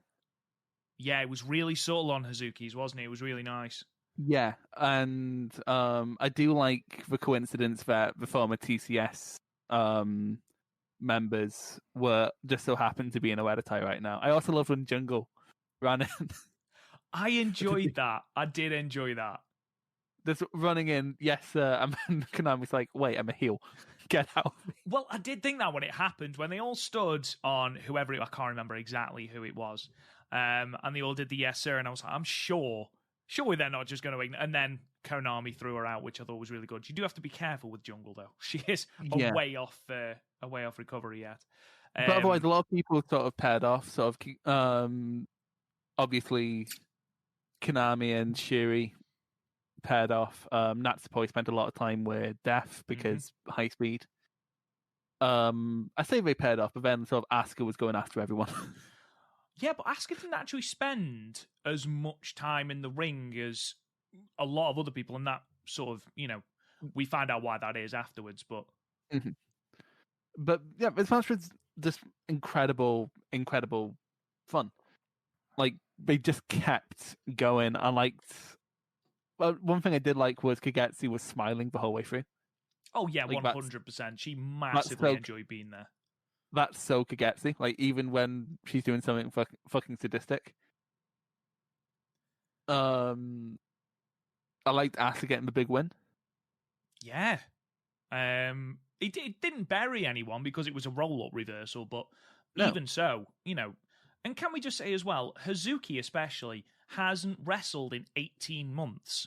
Yeah, it was really subtle on Hazuki's, wasn't it? It was really nice. Yeah, and I do like the coincidence that the former TCS members were just so happen to be in Oedetai right now. I also love when Jungle ran in. I enjoyed that. I did enjoy that. Just running in, yes, sir. And then Konami's like, wait, I'm a heel. Get out of me. Well, I did think that when it happened, when they all stood on whoever I can't remember exactly who it was, and they all did the yes, sir, and I was like, I'm sure they're not just going to ignore. And then Konami threw her out, which I thought was really good. You do have to be careful with Jungle, though. She is a way off recovery yet. But otherwise, a lot of people sort of paired off. Sort of, obviously, Konami and Shuri paired off. Natsupoi spent a lot of time with Death because high speed. I say they paired off, but then sort of Asuka was going after everyone. Yeah, but Asuka didn't actually spend as much time in the ring as a lot of other people, and that sort of, we find out why that is afterwards, but... But, yeah, this match was just incredible fun. Like, they just kept going. I liked... Well, one thing I did like was Kagetsu was smiling the whole way through. Oh, yeah, like 100%. She massively enjoyed being there. That's so Kagetsu. Like, even when she's doing something fucking sadistic. I liked Asuka getting the big win. Yeah. It didn't bury anyone because it was a roll-up reversal, but even so, And can we just say as well, Hazuki especially hasn't wrestled in 18 months.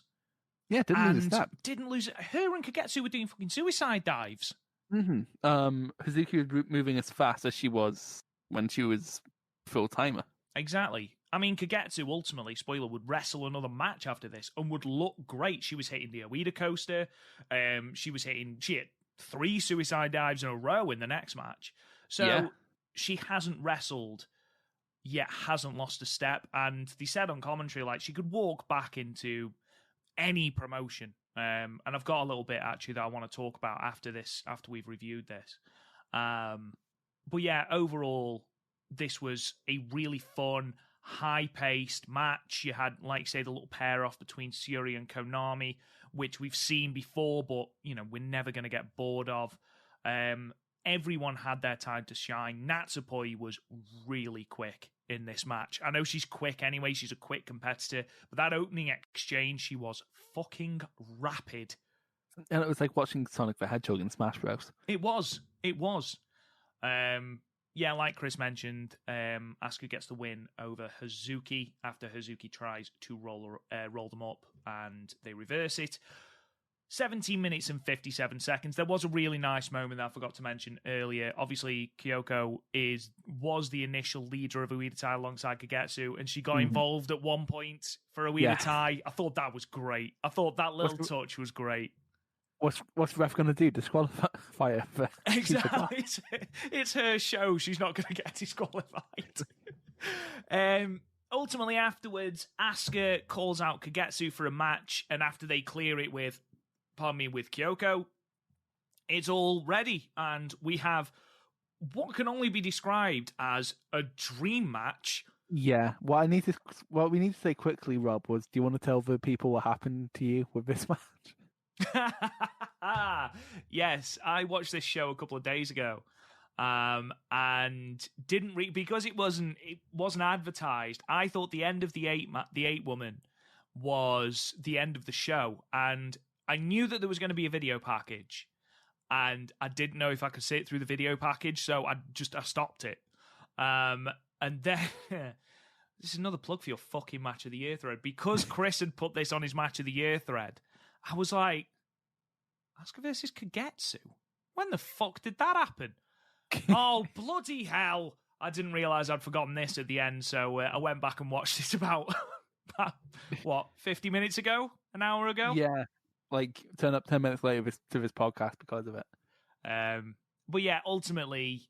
Yeah, didn't lose a step. Didn't lose it. Her and Kagetsu were doing fucking suicide dives. Hazuki was moving as fast as she was when she was full-timer. Exactly. I mean, Kagetsu ultimately, spoiler, would wrestle another match after this and would look great. She was hitting the Oedo coaster. She hit 3 suicide dives in a row in the next match. So she hasn't wrestled, yet hasn't lost a step. And they said on commentary, like, she could walk back into any promotion. And I've got a little bit, actually, that I want to talk about after we've reviewed this. But yeah, overall, this was a really fun, high-paced match. You had, like, say, the little pair-off between Syuri and Konami, which we've seen before, but, we're never going to get bored of. Everyone had their time to shine. Natsupoi was really quick in this match. I know she's quick anyway. She's a quick competitor. But that opening exchange, she was fucking rapid. And it was like watching Sonic the Hedgehog in Smash Bros. It was. Yeah, like Chris mentioned, Asuka gets the win over Hazuki after Hazuki tries to roll them up and they reverse it. 17 minutes and 57 seconds. There was a really nice moment that I forgot to mention earlier. Obviously, Kyoko was the initial leader of Ueda Tai alongside Kagetsu, and she got involved at one point for Ueda Tai. I thought that was great. I thought that little touch was great. What's ref going to do? Disqualify her? For exactly. It's her show. She's not going to get disqualified. Ultimately, afterwards, Asuka calls out Kagetsu for a match, and after they clear it with Kyoko, it's all ready, and we have what can only be described as a dream match. Yeah, what we need to say quickly, Rob, was, do you want to tell the people what happened to you with this match? Yes, I watched this show a couple of days ago, and didn't because it wasn't advertised. I thought the end of the eight woman was the end of the show, and I knew that there was going to be a video package, and I didn't know if I could sit through the video package, so I stopped it. And then this is another plug for your fucking Match of the Year thread. Because Chris had put this on his Match of the Year thread, I was like, Asuka versus Kagetsu? When the fuck did that happen? Oh, bloody hell. I didn't realise I'd forgotten this at the end, so I went back and watched it about 50 minutes ago? An hour ago? Yeah. Like, turn up 10 minutes later to this podcast because of it. But yeah, ultimately,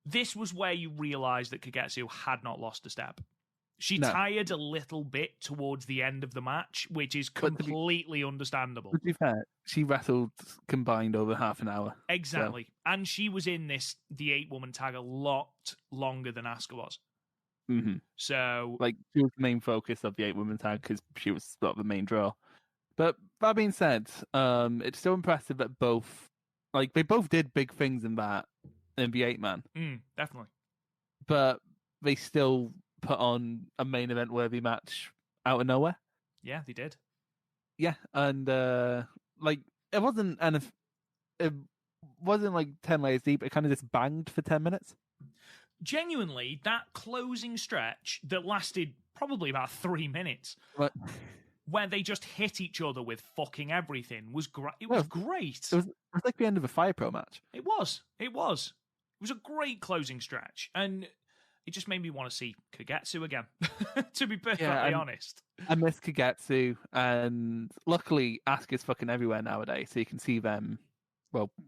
this was where you realised that Kagetsu had not lost a step. She tired a little bit towards the end of the match, which is completely understandable. To be fair, she wrestled combined over half an hour. Exactly. So. And she was in the 8-woman tag a lot longer than Asuka was. Mm-hmm. So, like, she was the main focus of the 8-woman tag because she was sort of the main draw. But that being said, it's still impressive that they both did big things in the 8-man. Definitely. But they still put on a main event worthy match out of nowhere. Yeah, they did. Yeah, and it wasn't like 10 layers deep. It kind of just banged for 10 minutes. Genuinely, that closing stretch that lasted probably about 3 minutes. What? Where they just hit each other with fucking everything was great. It was great. It was like the end of a Fire Pro match. It was. It was a great closing stretch, and it just made me want to see Kagetsu again. To be perfectly honest, I miss Kagetsu, and luckily Asuka's fucking everywhere nowadays, so you can see them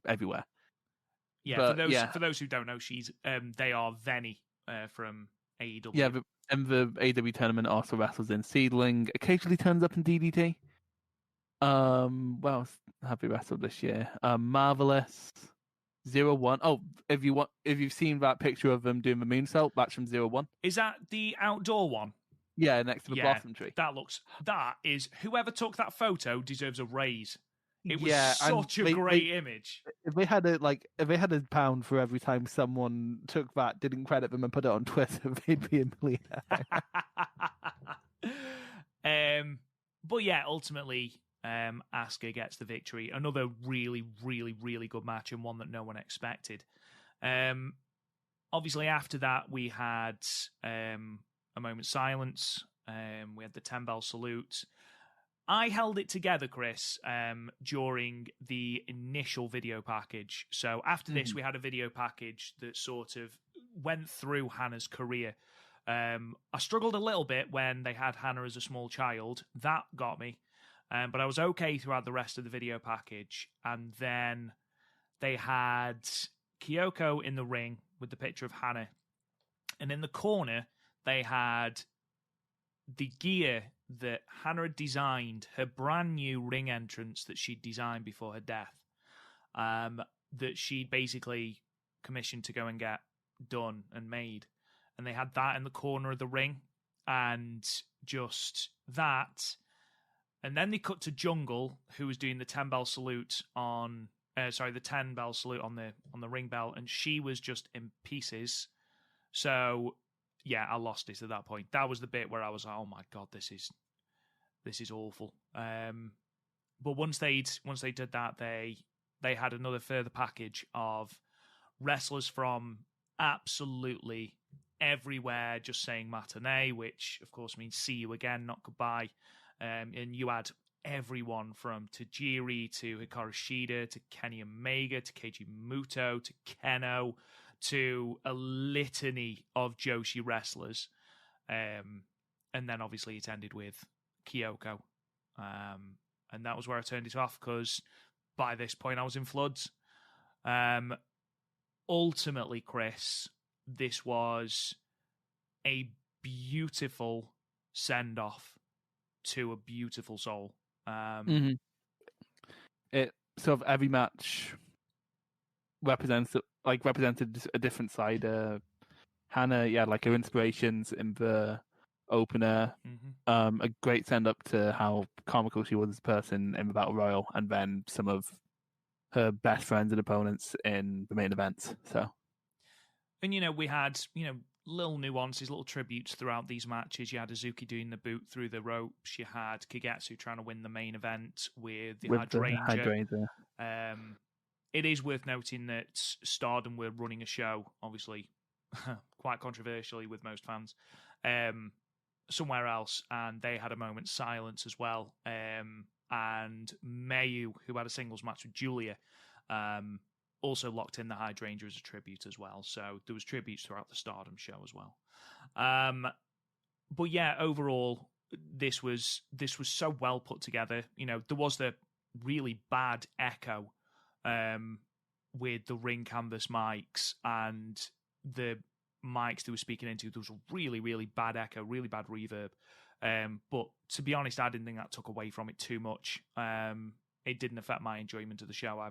everywhere. Yeah, for those who don't know, they are Veni from AEW. Yeah, and the AEW tournament also wrestles in Seedling, occasionally turns up in DDT. What else have we wrestled this year? Marvelous, 0-1. Oh, if you've seen that picture of them doing the moonsault, that's from 0-1. Is that the outdoor one? Yeah, next to the blossom tree. That is, whoever took that photo deserves a raise. It was such a great image. If they had a pound for every time someone took that, didn't credit them, and put it on Twitter, they'd be a millionaire. But yeah, ultimately, Asuka gets the victory. Another really, really, really good match, and one that no one expected. Obviously, after that, we had a moment's silence. We had the 10-bell salute. I held it together, Chris, during the initial video package. So after this, we had a video package that sort of went through Hana's career. I struggled a little bit when they had Hana as a small child. That got me. But I was okay throughout the rest of the video package. And then they had Kyoko in the ring with the picture of Hana. And in the corner, they had the gear that Hana had designed, her brand new ring entrance that she'd designed before her death, that she'd basically commissioned to go and get done and made. And they had that in the corner of the ring, and just that. And then they cut to Jungle, who was doing the 10-bell salute on the 10-bell salute on the ring bell, and she was just in pieces. So yeah, I lost it at that point. That was the bit where I was like, oh my god, this is awful. But once they did that, they had another further package of wrestlers from absolutely everywhere just saying Matane, which of course means see you again, not goodbye. And you had everyone from Tajiri to Hikaru Shida to Kenny Omega to Keiji Muto to Keno to a litany of Joshi wrestlers. And then obviously it ended with Kyoko. And that was where I turned it off because by this point I was in floods. Ultimately, Chris, this was a beautiful send-off to a beautiful soul. It sort of every match represented a different side. Hana, like her inspirations in the opener. A great send up to how comical she was as a person in the Battle Royal, and then some of her best friends and opponents in the main events. So, and we had little nuances, little tributes throughout these matches. You had Hazuki doing the boot through the ropes. You had Kagetsu trying to win the main event with the Hydrangea. It is worth noting that Stardom were running a show, obviously, quite controversially with most fans, somewhere else, and they had a moment's silence as well. And Mayu, who had a singles match with Julia, also locked in the Hydrangea as a tribute as well. So there was tributes throughout the Stardom show as well. But yeah, overall, this was so well put together. There was the really bad echo with the ring canvas mics and the mics they were speaking into. There was a really, really bad echo, really bad reverb. But to be honest, I didn't think that took away from it too much. It didn't affect my enjoyment of the show. I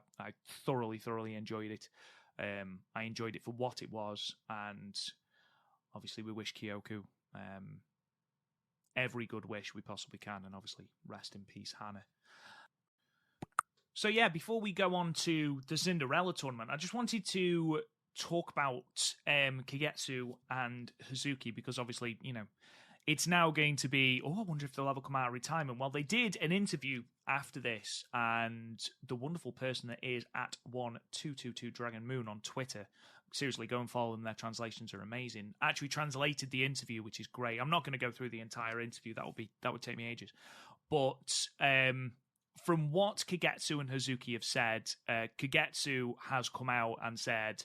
thoroughly enjoyed it. I enjoyed it for what it was, and obviously we wish Kyoko every good wish we possibly can, and obviously rest in peace, Hana. So yeah, before we go on to the Cinderella tournament, I just wanted to talk about Kagetsu and Hazuki, because obviously, it's now going to be, I wonder if they'll ever come out of retirement. Well, they did an interview after this, and the wonderful person that is at 1222 Dragon Moon on Twitter, seriously, go and follow them. Their translations are amazing. Actually translated the interview, which is great. I'm not going to go through the entire interview. That would take me ages. But from what Kagetsu and Hazuki have said, Kagetsu has come out and said,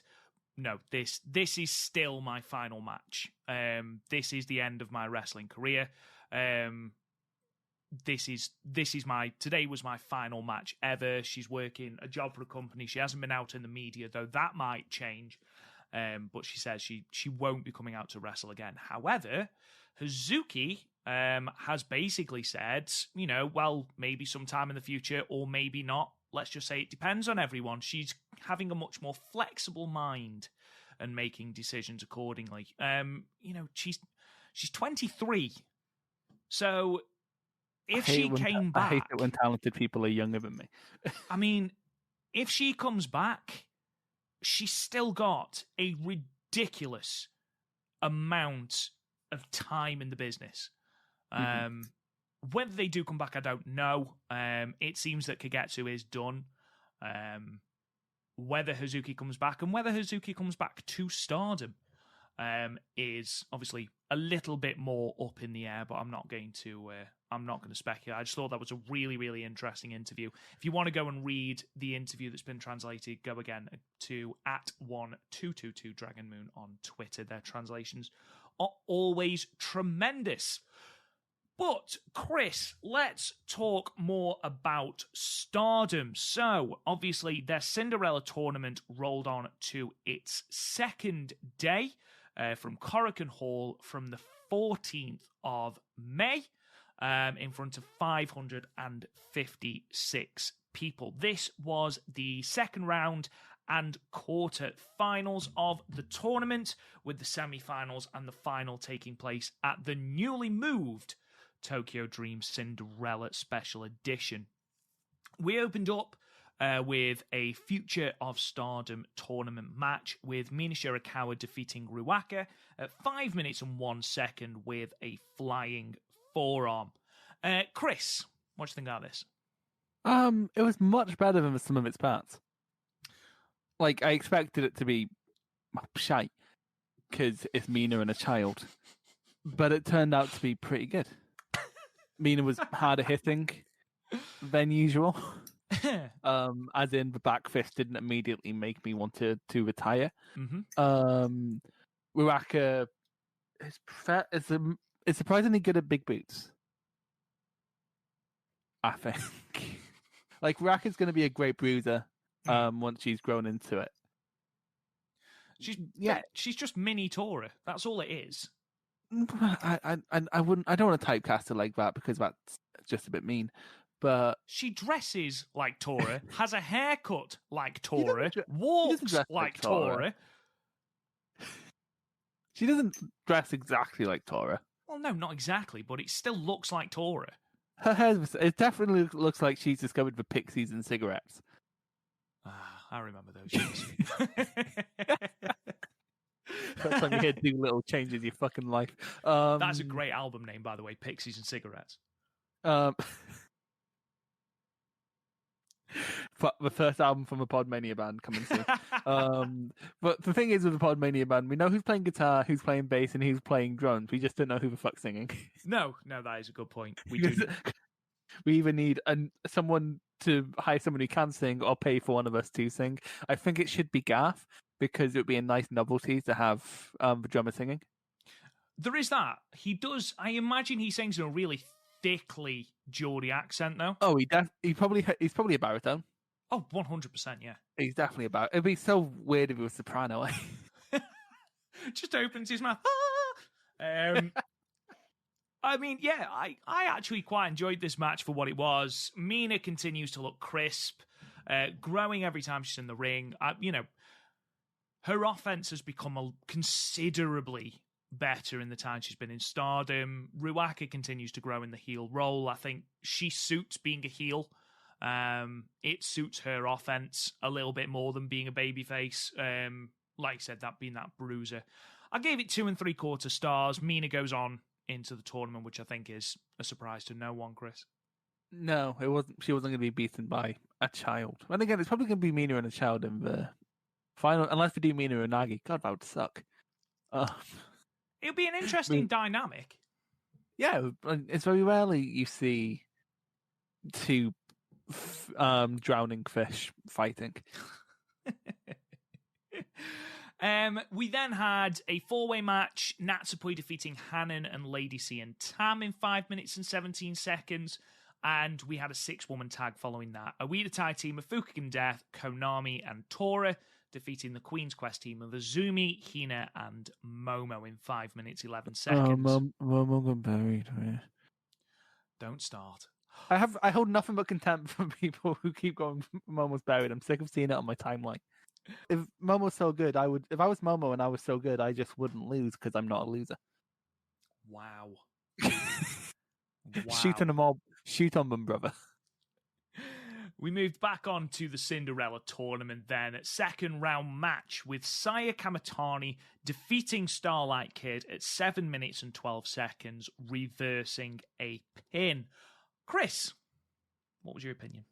no, this is still my final match. This is the end of my wrestling career. Today was my final match ever. She's working a job for a company. She hasn't been out in the media, though that might change. But she says she won't be coming out to wrestle again. However, Hazuki has basically said, well, maybe sometime in the future or maybe not. Let's just say it depends on everyone. She's having a much more flexible mind and making decisions accordingly. She's 23. So if she came back... I hate it when talented people are younger than me. I mean, if she comes back, she's still got a ridiculous amount of time in the business. Whether they do come back, I don't know. It seems that Kagetsu is done. Whether Hazuki comes back and whether Hazuki comes back to Stardom is obviously a little bit more up in the air. But I'm not going to speculate. I just thought that was a really, really interesting interview. If you want to go and read the interview that's been translated, go again to at 1222 Dragon Moon on Twitter. Their translations are always tremendous. But, Chris, let's talk more about Stardom. So, obviously, their Cinderella Tournament rolled on to its second day from Korakuen Hall from the 14th of May in front of 556 people. This was the second round and quarter finals of the tournament, with the semi-finals and the final taking place at the newly moved Tokyo Dream Cinderella Special Edition. We opened up with a Future of Stardom tournament match with Mina Shirakawa defeating Ruaka at 5 minutes and 1 second with a flying forearm. Chris, what do you think about this? It was much better than some of its parts. I expected it to be shite because it's Mina and a child, but it turned out to be pretty good. Mina was harder hitting. than usual. As in the back fist didn't immediately make me want to retire. Ruaka is surprisingly good at big boots. I think. Like Ruaka's going to be a great bruiser once she's grown into it. She's just mini Tora. That's all it is. I don't want to typecast her like that because that's just a bit mean. But she dresses like Tora, has a haircut like Tora, walks like Tora. She doesn't dress exactly like Tora. Well, no, not exactly, but it still looks like Tora. Her hair, it definitely looks like she's discovered the pixies and cigarettes. I remember those years. First time you hear Do Little changes your fucking life. That's a great album name, by the way, Pixies and Cigarettes. The first album from a Podmania band coming soon. But the thing is with the Podmania band, we know who's playing guitar, who's playing bass, and who's playing drums. We just don't know who the fuck's singing. No, that is a good point. We do. We either need someone to hire someone who can sing or pay for one of us to sing. I think it should be Garth because it would be a nice novelty to have the drummer singing. There is that. He does. I imagine he sings in a really thickly Geordie accent, though. Oh, he's probably a baritone. Oh, 100%, yeah. He's definitely a baritone. It'd be so weird if he was soprano. Just opens his mouth. I mean, yeah, I actually quite enjoyed this match for what it was. Mina continues to look crisp, growing every time she's in the ring. Her offense has become considerably better in the time she's been in Stardom. Ruaka continues to grow in the heel role. I think she suits being a heel. It suits her offense a little bit more than being a babyface. Like I said, that being that bruiser. I gave it 2 3/4 stars. Mina goes on into the tournament, which I think is a surprise to no one, Chris. No, it wasn't. She wasn't going to be beaten by a child. And again, it's probably going to be Mina and a child in the final, unless we do Mina and Nagi. God, that would suck. It'll be an interesting dynamic. Yeah, it's very rarely you see two drowning fish fighting. We then had a 4-way match, Natsupoi defeating Hanan and Lady C and Tam in 5 minutes and 17 seconds, and we had a 6-woman tag following that. A Wii Tai team of Fukigen Death, Konami and Tora defeating the Queen's Quest team of Azumi, Hina and Momo in 5 minutes 11 seconds. Momo got buried. Don't start. I hold nothing but contempt for people who keep going, Momo's buried. I'm sick of seeing it on my timeline. If Momo's so good, if I was Momo and I was so good, I just wouldn't lose because I'm not a loser. Wow. Shoot on them, brother. We moved back on to the Cinderella Tournament then. Second round match with Saya Kamatani defeating Starlight Kid at 7 minutes and 12 seconds, reversing a pin. Chris, what was your opinion?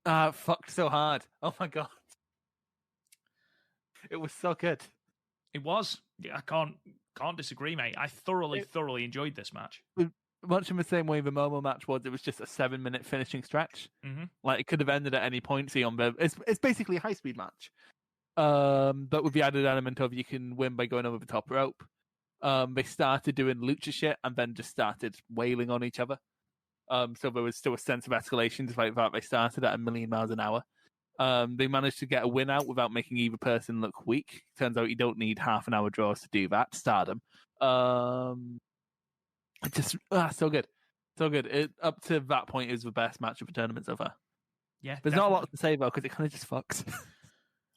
Fucked so hard. Oh my god. It was so good. It was. I can't disagree, mate. I thoroughly enjoyed this match. Much in the same way the Momo match was, it was just a 7-minute finishing stretch. Mm-hmm. Like it could have ended at any point. It's basically a high-speed match, but with the added element of you can win by going over the top rope. They started doing lucha shit and then just started wailing on each other. So there was still a sense of escalation, despite the fact they started at 1,000,000 miles an hour. They managed to get a win out without making either person look weak. Turns out you don't need half an hour draws to do that. Stardom. So good. So good. Up to that point, it was the best match of the tournament so far. Yeah, there's definitely not a lot to say though, because it kind of just fucks.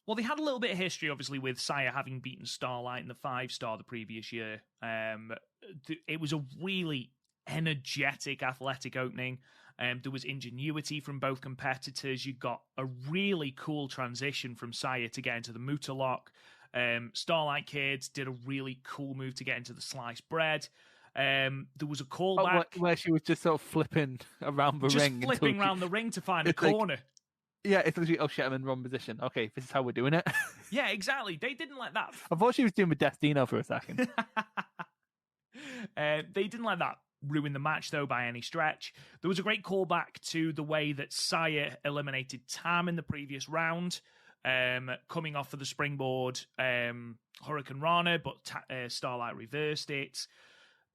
Well, they had a little bit of history, obviously, with Saya having beaten Starlight in the 5-star the previous year. It was a really energetic, athletic opening. There was ingenuity from both competitors. You got a really cool transition from Saya to get into the Muta Lock. Starlight Kids did a really cool move to get into the sliced bread. There was a callback where she was just sort of flipping around the ring. Just flipping around the ring to find a corner. Yeah, it's literally, oh shit, I'm in the wrong position. Okay, this is how we're doing it. Yeah, exactly. They didn't like that. I thought she was doing with Destino for a second. They didn't let that ruin the match, though, by any stretch. There was a great callback to the way that Saya eliminated Tam in the previous round, coming off of the springboard Hurricane Rana, but Starlight reversed it.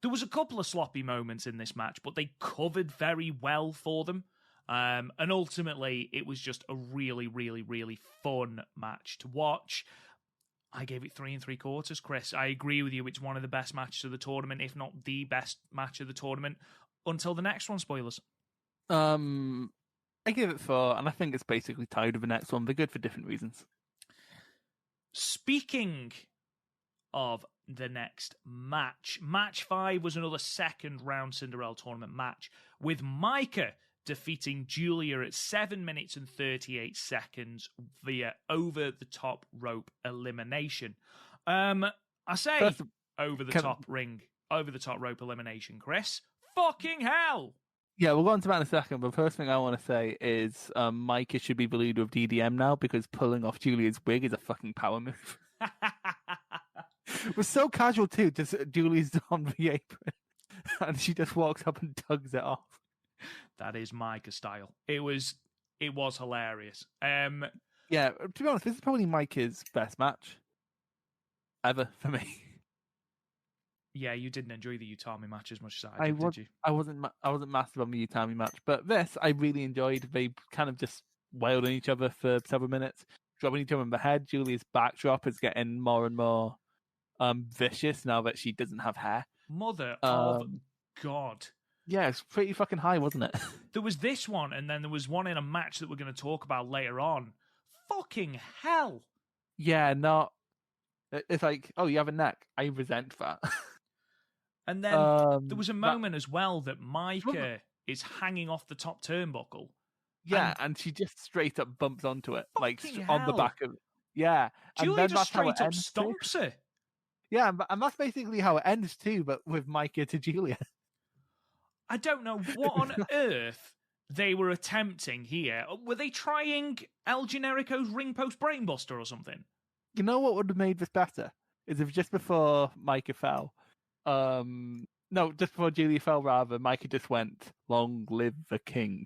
There was a couple of sloppy moments in this match, but they covered very well for them. And ultimately, it was just a really, really, really fun match to watch. I gave it 3 3/4, Chris. I agree with you. It's one of the best matches of the tournament, if not the best match of the tournament. Until the next one, spoilers. I give it 4, and I think it's basically tied with the next one. They're good for different reasons. Speaking of the next match, match 5 was another second round Cinderella Tournament match with Micah defeating Julia at 7 minutes and 38 seconds via over-the-top rope elimination. I say over-the-top rope elimination, Chris. Fucking hell! Yeah, we'll go on to that in a second, but the first thing I want to say is Micah should be the leader of DDM now because pulling off Julia's wig is a fucking power move. It was so casual too, just Julia's on the apron and she just walks up and tugs it off. That is Micah style. It was hilarious. Yeah, to be honest, this is probably Micah's best match ever for me. Yeah, you didn't enjoy the Utami match as much as I did, did you? I wasn't massive on the Utami match, but this I really enjoyed. They kind of just wailed on each other for several minutes, dropping each other in the head. Julia's backdrop is getting more and more vicious now that she doesn't have hair. Mother of God. Yeah, it's pretty fucking high, wasn't it? There was this one, and then there was one in a match that we're going to talk about later on. Fucking hell. Yeah, no. It's like, oh, you have a neck. I resent that. And then there was a moment as well that Micah is hanging off the top turnbuckle. Yeah, and she just straight up bumps onto it. Like, hell. on the back of it. Yeah. Julia and just straight up stomps her. Yeah, and that's basically how it ends too, but with Micah to Julia. I don't know what on earth they were attempting here. Were they trying El Generico's ring post brainbuster or something? You know what would have made this better? Is if just before Micah fell, no, just before Julia fell, rather, Micah just went, "Long live the king."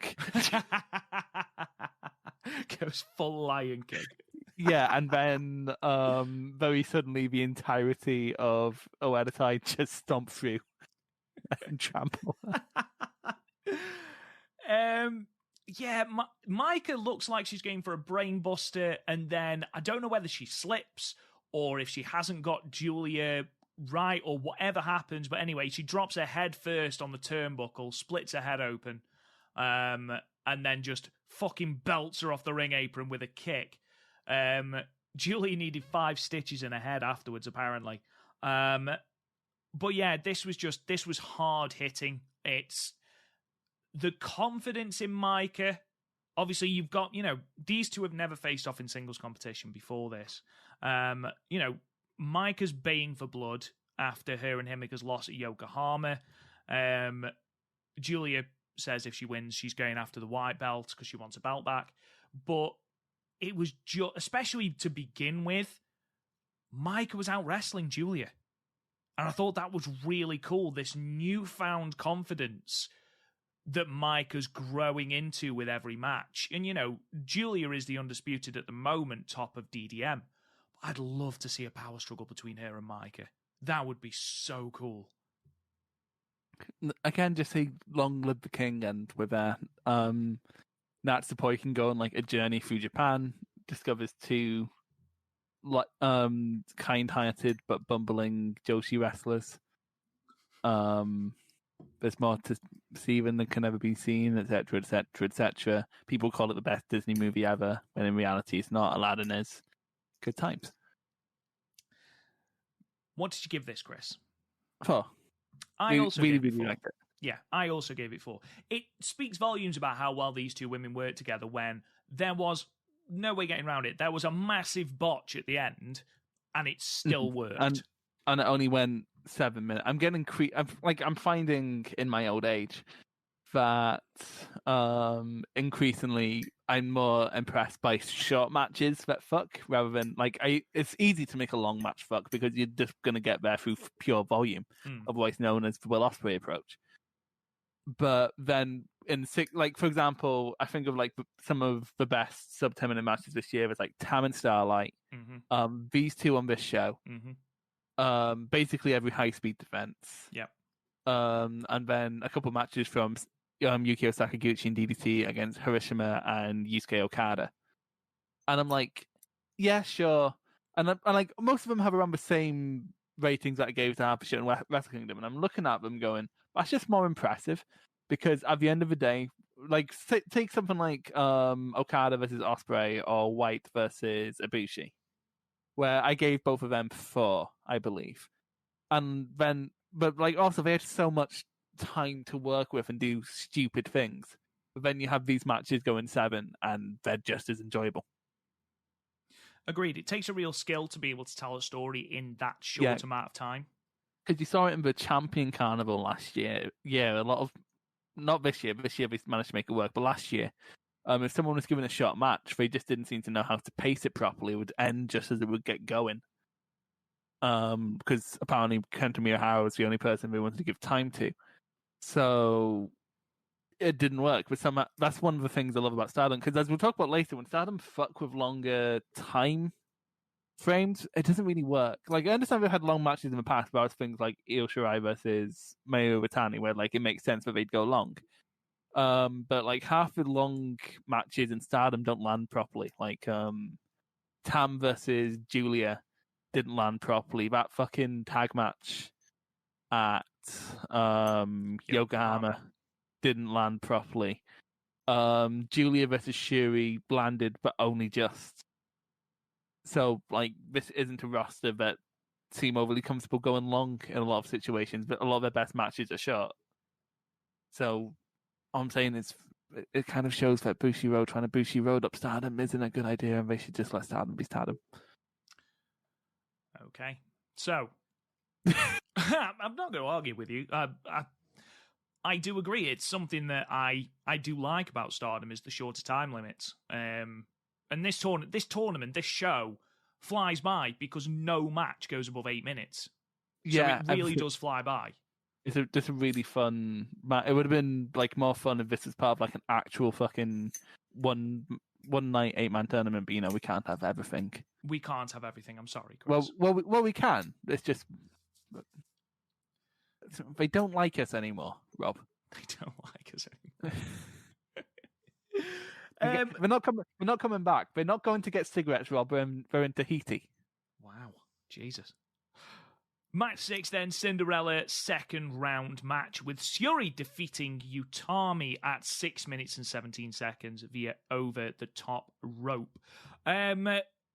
Goes full Lion King. Yeah, and then very suddenly the entirety of Oeditai just stomped through and trample. Yeah, Micah looks like she's going for a brain buster, and then I don't know whether she slips or if she hasn't got Julia right or whatever happens, but anyway, she drops her head first on the turnbuckle, splits her head open, and then just fucking belts her off the ring apron with a kick. Julia needed 5 stitches in her head afterwards, apparently. But yeah, this was hard hitting. It's the confidence in Micah. Obviously, you've got, these two have never faced off in singles competition before this. Micah's baying for blood after her and Himika's loss at Yokohama. Julia says if she wins, she's going after the white belt because she wants a belt back. But it was especially to begin with, Micah was out wrestling Julia. And I thought that was really cool, this newfound confidence that Micah's growing into with every match. And, Julia is the undisputed at the moment top of DDM. I'd love to see a power struggle between her and Micah. That would be so cool. Again, just say long live the king, and with that, Natsupoi can go on like a journey through Japan, discovers 2 kind-hearted but bumbling Joshi wrestlers. There's more to see than can ever be seen, etc., etc., etc. People call it the best Disney movie ever, when in reality it's not. Aladdin is. Good times. What did you give this, Chris? 4. I also really gave it 4. liked it. Yeah, I also gave it 4. It speaks volumes about how well these two women worked together when there was no way getting around it. There was a massive botch at the end, and it still worked. And it only went 7 minutes. I'm finding in my old age that increasingly I'm more impressed by short matches that fuck rather than it's easy to make a long match fuck because you're just gonna get there through pure volume, otherwise known as the Will Ospreay approach. but then in six, like for example, I think of like some of the best sub 10-minute matches this year was like Tam and Starlight, these two on this show, basically every high speed defense, and then a couple matches from Yukio Sakaguchi and DDT against Hiroshima and Yusuke Okada, and I'm like, yeah, sure, and like most of them have around the same ratings that I gave to Harper and Wrestle Kingdom, and I'm looking at them going, that's just more impressive, because at the end of the day, like take something like Okada versus Ospreay or White versus Ibushi, where I gave both of them 4, I believe, and then but like also they had so much time to work with and do stupid things, but then you have these matches going 7 and they're just as enjoyable. Agreed. It takes a real skill to be able to tell a story in that short amount of time. Because you saw it in the Champion Carnival last year. Yeah, a lot of... Not this year. This year they managed to make it work. But last year, if someone was given a short match, they just didn't seem to know how to pace it properly. It would end just as it would get going. Because apparently Kenta Miyahara was the only person they wanted to give time to. So... it didn't work. But that's one of the things I love about Stardom, because as we'll talk about later, when Stardom fuck with longer time frames, it doesn't really work. Like, I understand we've had long matches in the past about things like Io Shirai versus Mayu Iwatani, where like it makes sense that they'd go long. But like half the long matches in Stardom don't land properly. Like Tam versus Julia didn't land properly. That fucking tag match at Yokohama didn't land properly. Julia versus Shuri landed, but only just. So, like, this isn't a roster that seem overly comfortable going long in a lot of situations, but a lot of their best matches are short. So, all I'm saying is, it kind of shows that trying to Bushi Road up Stardom isn't a good idea, and they should just let Stardom be Stardom. Okay. So, I'm not going to argue with you. I do agree. It's something that I do like about Stardom is the shorter time limits. And this tournament, this show flies by because no match goes above 8 minutes. So it really does fly by. It's just a really fun match. It would have been like more fun if this was part of like an actual fucking one night 8-man tournament. But you know, we can't have everything. We can't have everything. I'm sorry, Chris. Well, we can. It's just they don't like us anymore, Rob. They don't like us anymore. We're not coming back. They're not going to get cigarettes, Rob. They're in Tahiti. Wow, Jesus. Match 6 then, Cinderella second round match with Syuri defeating Utami at 6 minutes and 17 seconds via over the top rope.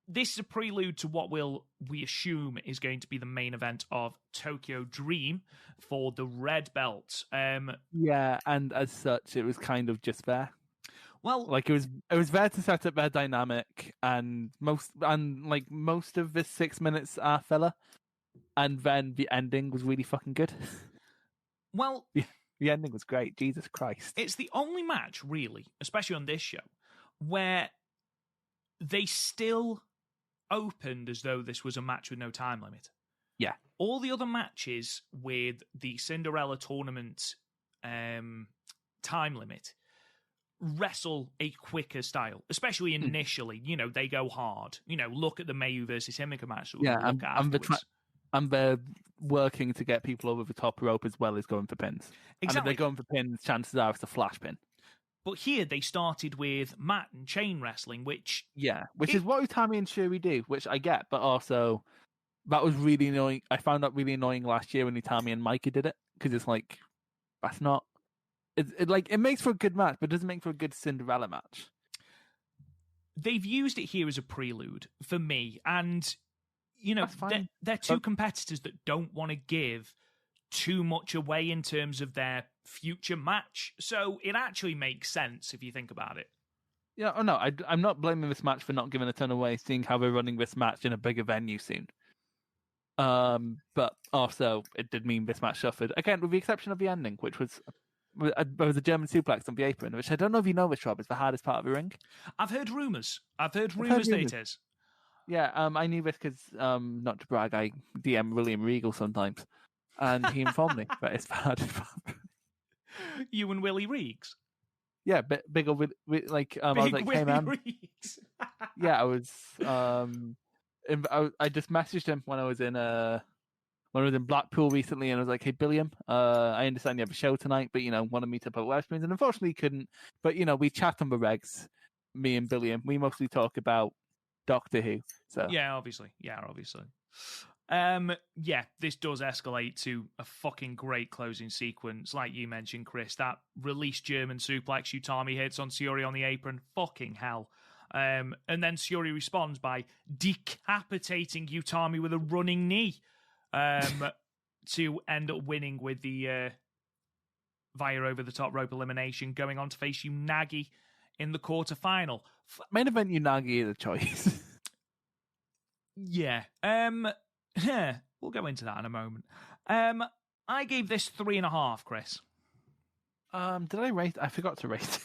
This is a prelude to what we assume is going to be the main event of Tokyo Dream for the red belt. Yeah, and as such, it was kind of just there. Well, like it was there to set up their dynamic, and most of this 6 minutes are filler, and then the ending was really fucking good. Well, the ending was great. Jesus Christ! It's the only match, really, especially on this show, where they still opened as though this was a match with no time limit. Yeah. All the other matches with the Cinderella Tournament time limit wrestle a quicker style, especially initially. You know, they go hard. You know, look at the Mayu versus Himika match. And they're working to get people over the top rope as well as going for pins. Exactly. And if they're going for pins, chances are it's a flash pin. But here they started with mat and chain wrestling, which is what Utami and Shuri do, which I get, but also that was really annoying. I found that really annoying last year when Utami and Micah did it, because it's like that's not. It makes for a good match, but it doesn't make for a good Cinderella match. They've used it here as a prelude for me, and you know they're two competitors that don't want to give too much away in terms of their future match, so it actually makes sense if you think about it. Yeah, no, I'm not blaming this match for not giving a ton away, seeing how we're running this match in a bigger venue soon. But also it did mean this match suffered again, with the exception of the ending, which was a German suplex on the apron, which I don't know if you know this, Rob, is the hardest part of the ring. I've heard rumours that it is. Yeah, I knew this because, not to brag, I DM William Regal sometimes, and he informed me that it's the hardest part. You and Willie Reeks. Yeah, big old like I was like, Willie hey man, Reeks. yeah, I was I just messaged him when I was in Blackpool recently, and I was like, hey Billiam, I understand you have a show tonight, but want to meet up at Westminster, and unfortunately couldn't. But we chat on the regs, me and Billiam. We mostly talk about Doctor Who. So yeah, obviously. This does escalate to a fucking great closing sequence. Like you mentioned, Chris, that released German suplex Utami hits on Syuri on the apron. Fucking hell. And then Syuri responds by decapitating Utami with a running knee to end up winning with the via over the top rope elimination, going on to face Unagi in the quarterfinal. Main event Unagi is a choice. Yeah. We'll go into that in a moment. I gave this 3.5, Chris. Did I rate? I forgot to rate.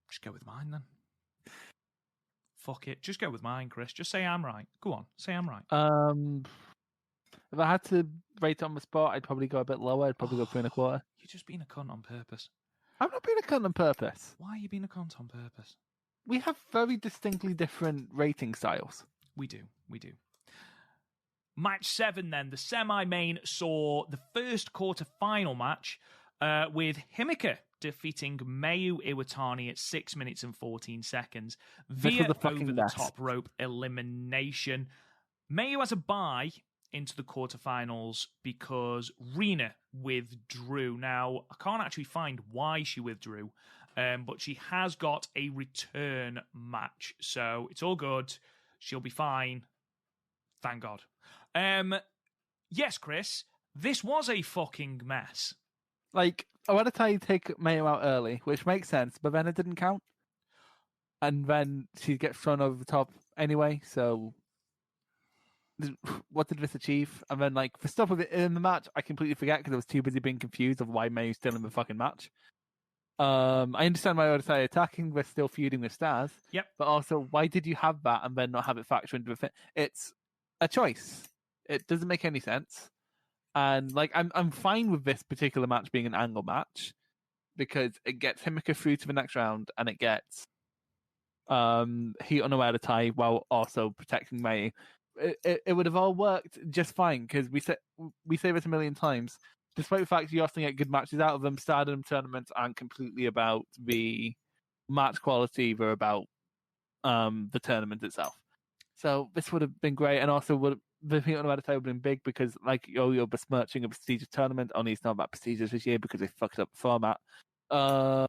Just go with mine then. Fuck it. Just go with mine, Chris. Just say I'm right. Go on. Say I'm right. If I had to rate on the spot, I'd probably go a bit lower. I'd probably go 3.25. You're just being a cunt on purpose. I'm not being a cunt on purpose. Why are you being a cunt on purpose? We have very distinctly different rating styles. We do. Match 7 then, the semi-main saw the first quarter-final match with Himika defeating Mayu Iwatani at 6 minutes and 14 seconds via over-the-top rope elimination. Mayu has a bye into the quarterfinals because Rina withdrew. Now, I can't actually find why she withdrew, but she has got a return match, so it's all good. She'll be fine. Thank God. Yes, Chris, this was a fucking mess. Like, I want to tell you take Mayo out early, which makes sense, but then it didn't count. And then she gets thrown over the top anyway, so what did this achieve? And then, like, the stuff with it in the match, I completely forget because I was too busy being confused of why Mayo's still in the fucking match. I understand why I would say attacking, we're still feuding with stars. Yep. But also, why did you have that and then not have it factor into the It's a choice. It doesn't make any sense. And like I'm fine with this particular match being an angle match because it gets Himika through to the next round and it gets Heat on a tie while also protecting May. It would have all worked just fine because we say this a million times. Despite the fact you often get good matches out of them, Stardom tournaments aren't completely about the match quality; they're about the tournament itself. So this would have been great, and also the Heat on a tie would have been big because, like, you're besmirching a prestigious tournament. Only it's not about prestigious this year because they fucked up the format. But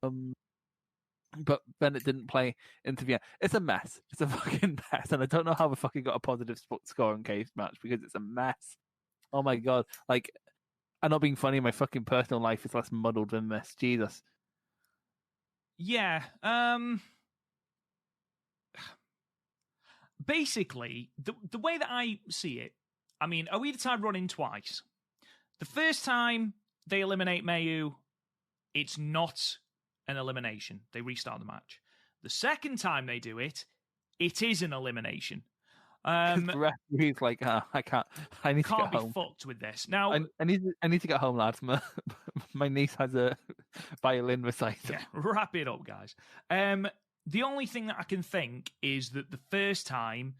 then it didn't play into the end. It's a mess. It's a fucking mess, and I don't know how we fucking got a positive score in case match because it's a mess. Oh my god! Like, I'm not being funny. My fucking personal life is less muddled than this. Jesus. Yeah. Basically, the way that I see it, I mean, Oedo run in twice. The first time they eliminate Mayu, it's not an elimination. They restart the match. The second time they do it, it is an elimination. The referee's like, I can't. I need to get home. Can't be fucked with this. Now, I need to get home, lads. My niece has a violin recital. Yeah, wrap it up, guys. The only thing that I can think is that the first time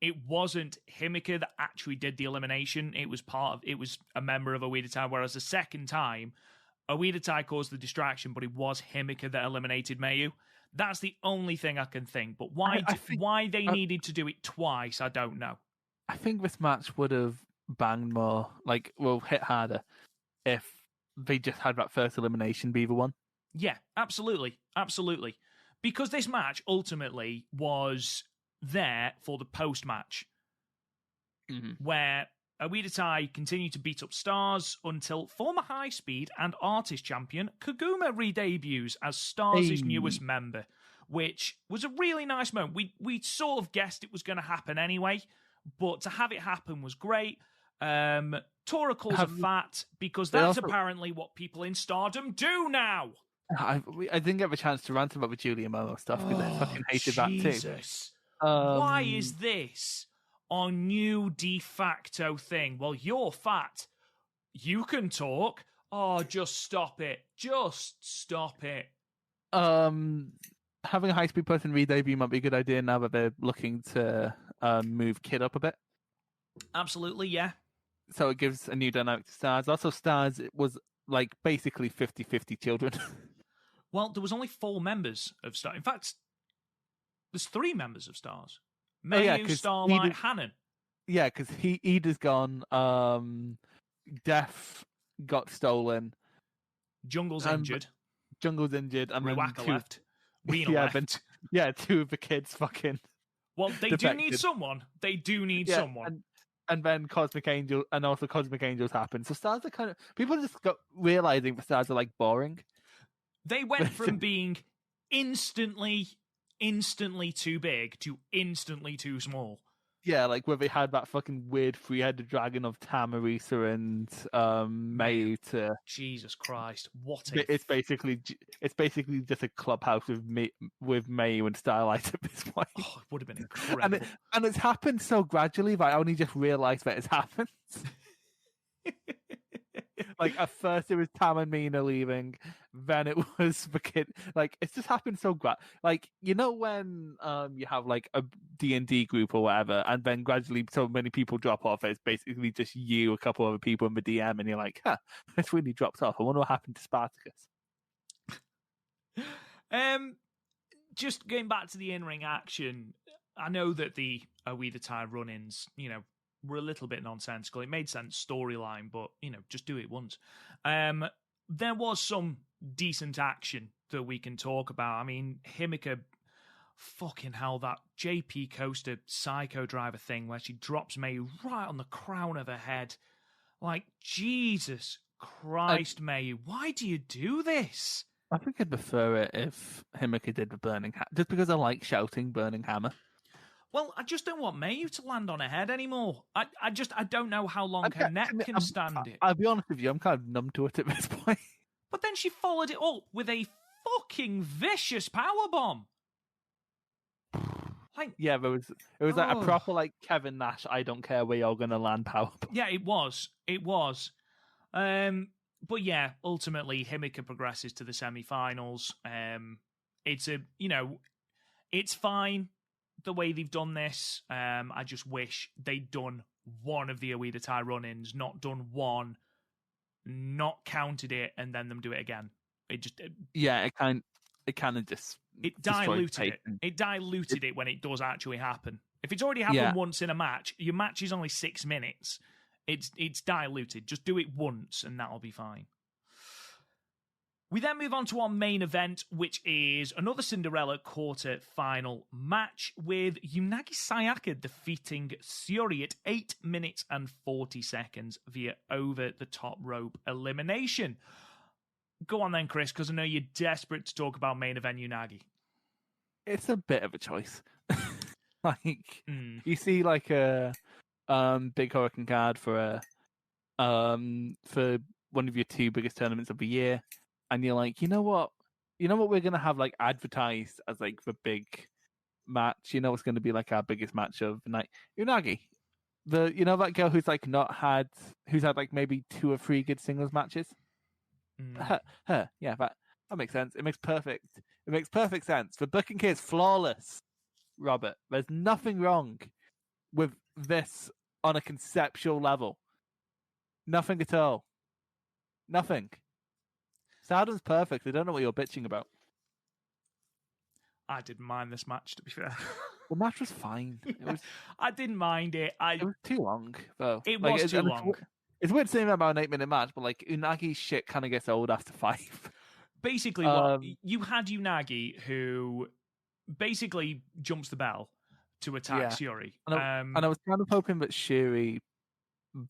it wasn't Himika that actually did the elimination. It was a member of Oedo, whereas the second time, Oedo caused the distraction, but it was Himika that eliminated Mayu. That's the only thing I can think. But why they needed to do it twice, I don't know. I think this match would have banged more, hit harder if they just had that first elimination be the one. Yeah, absolutely. Absolutely. Because this match ultimately was there for the post-match, where Oedo continued to beat up stars until former high-speed and artist champion Koguma re-debuts as Stars' newest member, which was a really nice moment. We sort of guessed it was going to happen anyway, but to have it happen was great. Tora calls her fat because that's apparently what people in Stardom do now. I didn't get the chance to rant about the Julia Momo stuff because I fucking hated that too. Why is this our new de facto thing? Well, you're fat. You can talk. Oh, just stop it. Just stop it. Having a high-speed person re-debut might be a good idea now that they're looking to move Kid up a bit. Absolutely, yeah. So it gives a new dynamic to Stars. Also, Stars was like basically 50-50 children. Well, there was only 4 members of Stars. In fact, there's 3 members of Stars. Mayu, Starlight, Hanan. Yeah, because Ida's gone. Def got stolen. Jungle's injured. Jungle's injured. And Ruaka left. Rena left. Yeah, 2 of the kids fucking. Well, they do need someone. They do need someone. And then Cosmic Angel, and also Cosmic Angels happen. So Stars are kind of, people just got realizing the Stars are like boring. They went from being instantly too big to instantly too small. Yeah, like where they had that fucking weird 3-headed dragon of Tamarisa and Mayu to. Jesus Christ! It's basically just a clubhouse with Mayu and Starlight at this point. Oh, it would have been incredible. And it's happened so gradually that I only just realised that it's happened. Like at first it was Tam and Mina leaving, then it was the kid. Like it's just happened so like you know when you have like a D&D group or whatever, and then gradually so many people drop off. It's basically just you, a couple other people in the DM, and you're like, huh, it's really dropped off. I wonder what happened to Spartacus. Just going back to the in-ring action, I know that the Are We the Tide run-ins, were a little bit nonsensical. It made sense storyline, but, just do it once. There was some decent action that we can talk about. I mean, Himika, fucking hell, that JP Coaster Psycho Driver thing where she drops May right on the crown of her head. Like, Jesus Christ, May, why do you do this? I think I'd prefer it if Himika did the Burning Hammer, just because I like shouting Burning Hammer. Well, I just don't want Mayu to land on her head anymore. I don't know how long her neck can stand it. I'll be honest with you, I'm kind of numb to it at this point. But then she followed it up with a fucking vicious powerbomb. Like, yeah, it was like a proper like Kevin Nash, I don't care where you're gonna land powerbomb. Yeah, it was. But yeah, ultimately Himika progresses to the semi-finals. It's fine the way they've done this. I just wish they'd done one of the Are We the Tide run-ins, not done one, not counted it, and then them do it again. It kind of just diluted it. It diluted it when it does actually happen. If it's already happened once in a match, your match is only 6 minutes. It's diluted. Just do it once, and that'll be fine. We then move on to our main event, which is another Cinderella quarter-final match with Unagi Sayaka defeating Syuri at 8 minutes and 40 seconds via over-the-top rope elimination. Go on then, Chris, because I know you're desperate to talk about main event Unagi. It's a bit of a choice. You see like a big Hurricane card for one of your 2 biggest tournaments of the year. And you're like, you know what we're gonna have like advertised as like the big match. It's gonna be like our biggest match of the night. Unagi, that girl who's had like maybe 2 or 3 good singles matches. Her, yeah, that makes sense. It makes perfect sense. The booking here is flawless, Robert. There's nothing wrong with this on a conceptual level. Nothing at all. Nothing. Stardom's perfect. I don't know what you're bitching about. I didn't mind this match, to be fair. The match was fine. I didn't mind it. It was too long, though. It was too long. It's weird saying about an 8-minute match, but like Unagi's shit kind of gets old after 5. Basically, you had Unagi who basically jumps the bell to attack Syuri. And I was kind of hoping that Syuri,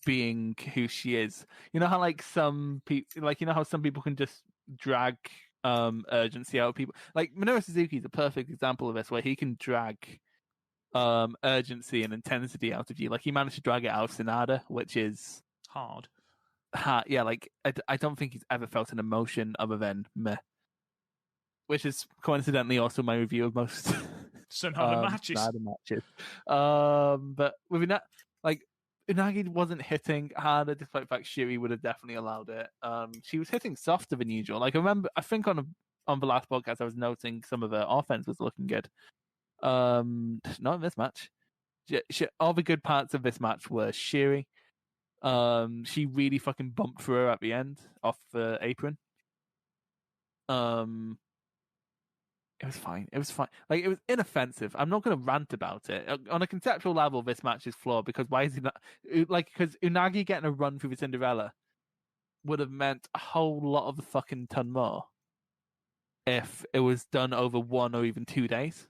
being who she is, how like some people, how some people can just drag urgency out of people. Like Minoru Suzuki is a perfect example of this, where he can drag urgency and intensity out of you. Like he managed to drag it out of Sanada, which is hard. Yeah, like I don't think he's ever felt an emotion other than meh. Which is coincidentally also my review of most Sanada matches. But within that, like Unagi wasn't hitting harder, despite the fact Shiri would have definitely allowed it. She was hitting softer than usual. Like I think on the last podcast, I was noticing some of her offense was looking good. Not in this match. All the good parts of this match were Shiri. She really fucking bumped through her at the end off the apron. It was fine. It was fine. Like, it was inoffensive. I'm not going to rant about it. On a conceptual level, this match is flawed because why is he not... Because Unagi getting a run through the Cinderella would have meant a whole lot of the fucking ton more if it was done over 1 or even 2 days.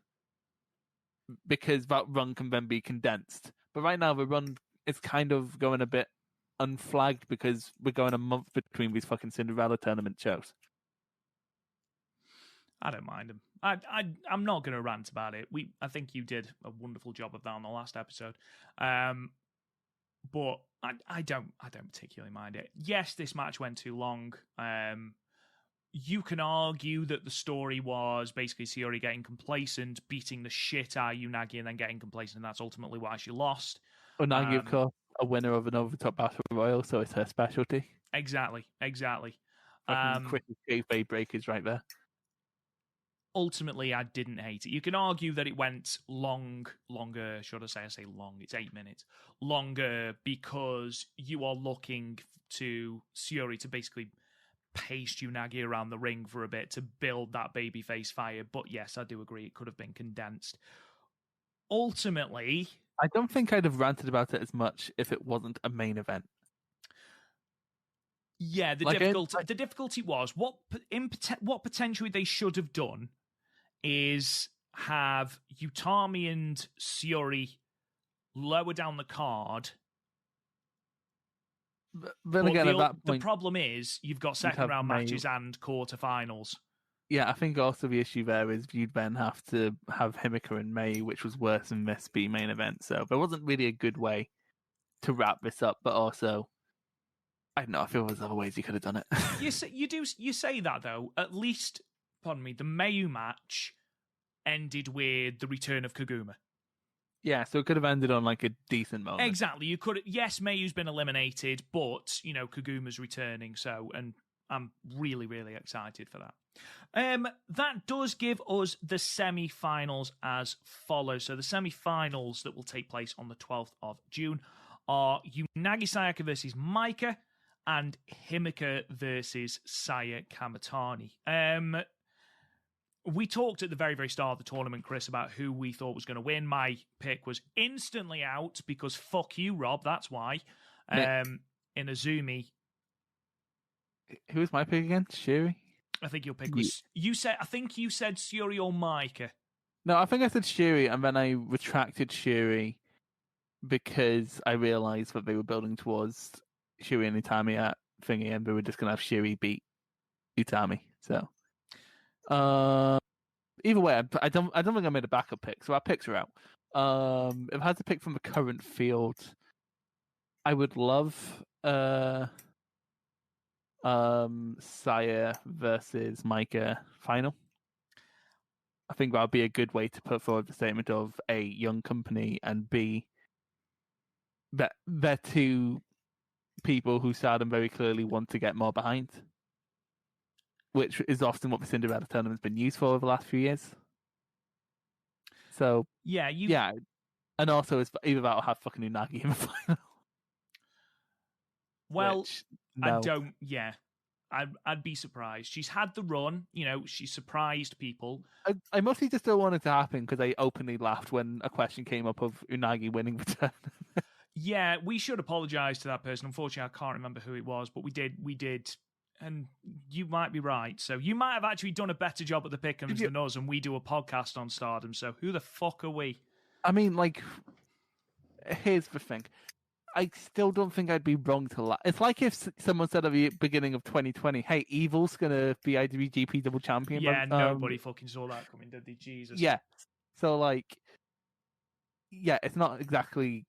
Because that run can then be condensed. But right now, the run is kind of going a bit unflagged because we're going a month between these fucking Cinderella Tournament shows. I don't mind him. I'm not going to rant about it. I think you did a wonderful job of that on the last episode, but I don't particularly mind it. Yes, this match went too long. You can argue that the story was basically Shiori getting complacent, beating the shit out of Unagi, and then getting complacent, and that's ultimately why she lost. Unagi, of course, a winner of an over-the-top battle royal, so it's her specialty. Exactly. Quick kayfabe breakers right there. Ultimately, I didn't hate it. You can argue that it went longer, should I say long, it's 8 minutes, longer because you are looking to Shiori to basically paste Unagi around the ring for a bit to build that babyface fire. But yes, I do agree, it could have been condensed. Ultimately... I don't think I'd have ranted about it as much if it wasn't a main event. Yeah, the difficulty was, what potentially they should have done is have Utami and Shiori lower down the card. Then again, at that point, the problem is you've got second round matches and quarterfinals. Yeah, I think also the issue there is you'd then have to have Himika and May, which was worse than this be main event. So there wasn't really a good way to wrap this up, but also, I don't know, I feel there's other ways you could have done it. You say that though. At least, pardon me, the Mayu match ended with the return of Kaguma. Yeah, so it could have ended on like a decent moment. Exactly. You could. Yes, Mayu's been eliminated, but Kaguma's returning. So, and I'm really, really excited for that. That does give us the semi-finals as follows. So the semi-finals that will take place on the 12th of June are Unagi Sayaka versus Maika and Himika versus Saya Kamatani. We talked at the very, very start of the tournament, Chris, about who we thought was going to win. My pick was instantly out because fuck you, Rob. That's why. Inazumi. Who was my pick again? Shiri? I think your pick was... I think you said Shiori or Maika. No, I think I said Shiri, and then I retracted Shiri because I realised that they were building towards Shiri and Utami at thingy, and we were just going to have Shiri beat Utami. So... either way, I don't think I made a backup pick, so our picks are out. If I had to pick from the current field, I would love Saya versus Maika final. I think that would be a good way to put forward the statement of A, young company, and B, that they're two people who Stardom very clearly want to get more behind, which is often what the Cinderella Tournament's been used for over the last few years. So, yeah. And also, it's either that or have fucking Unagi in the final. Well, no. I don't, yeah. I'd be surprised. She's had the run, she surprised people. I mostly just don't want it to happen because I openly laughed when a question came up of Unagi winning the tournament. Yeah, we should apologise to that person. Unfortunately, I can't remember who it was, but we did, and you might be right. So you might have actually done a better job at the pick'ems than us, and we do a podcast on Stardom, so who the fuck are we? I mean, here's the thing. I still don't think I'd be wrong to laugh. It's like if someone said at the beginning of 2020, hey, Evil's going to be IWGP double champion. Yeah, nobody fucking saw that coming, did they? Jesus. Yeah. So, it's not exactly...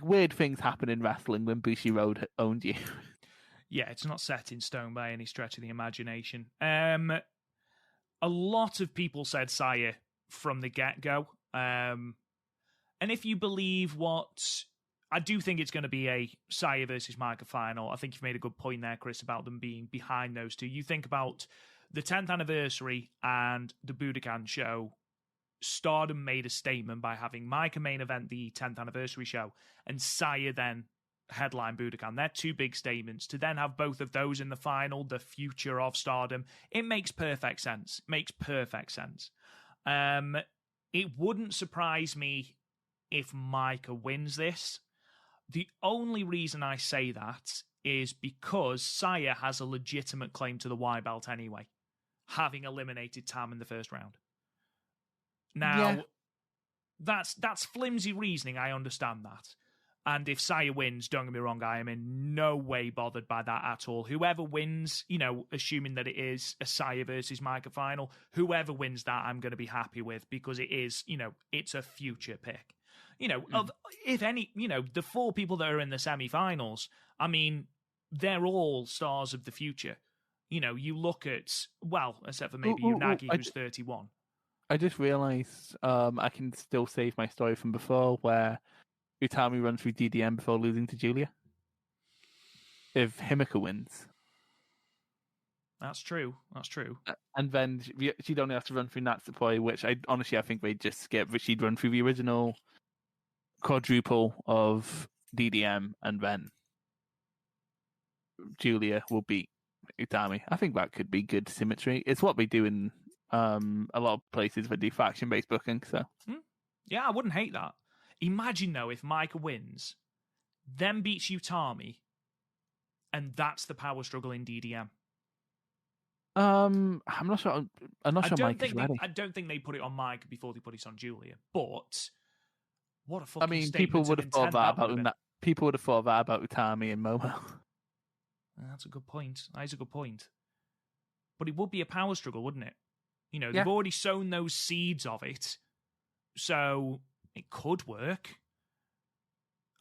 weird things happen in wrestling when Bushiroad owned you. Yeah, it's not set in stone by any stretch of the imagination. A lot of people said Saya from the get-go. And if you believe what I do think it's going to be a Saya versus Micah final. I think you've made a good point there, Chris, about them being behind those two. You think about the 10th anniversary and the Budokan show. Stardom made a statement by having Micah main event the 10th anniversary show and Saya then headline Budokan. They're two big statements. To then have both of those in the final, the future of Stardom, it makes perfect sense. It wouldn't surprise me if Micah wins this. The only reason I say that is because Saya has a legitimate claim to the white belt anyway, having eliminated Tam in the first round. Now, that's flimsy reasoning, I understand that. And if Saya wins, don't get me wrong, I am in no way bothered by that at all. Whoever wins, assuming that it is a Saya versus Micah final, whoever wins that, I'm going to be happy with because it is, it's a future pick. If any, the four people that are in the semi-finals, I mean, they're all stars of the future. You look at, except for maybe Unagi, who's 31. I just realised I can still save my story from before where Utami runs through DDM before losing to Julia. If Himika wins. That's true. And then she'd only have to run through Natsupoi, which I think they'd just skip, but she'd run through the original quadruple of DDM, and then Julia will beat Utami. I think that could be good symmetry. It's what they do in a lot of places for faction-based booking. So, yeah, I wouldn't hate that. Imagine though if Micah wins, then beats Utami, and that's the power struggle in DDM. I'm not sure. I'm not sure Micah's ready. I don't think they put it on Micah before they put it on Julia, but. What a fucking people would have thought that about people would have thought that about Utami and Momo. That's a good point. That is a good point. But it would be a power struggle, wouldn't it? They've already sown those seeds of it, so it could work.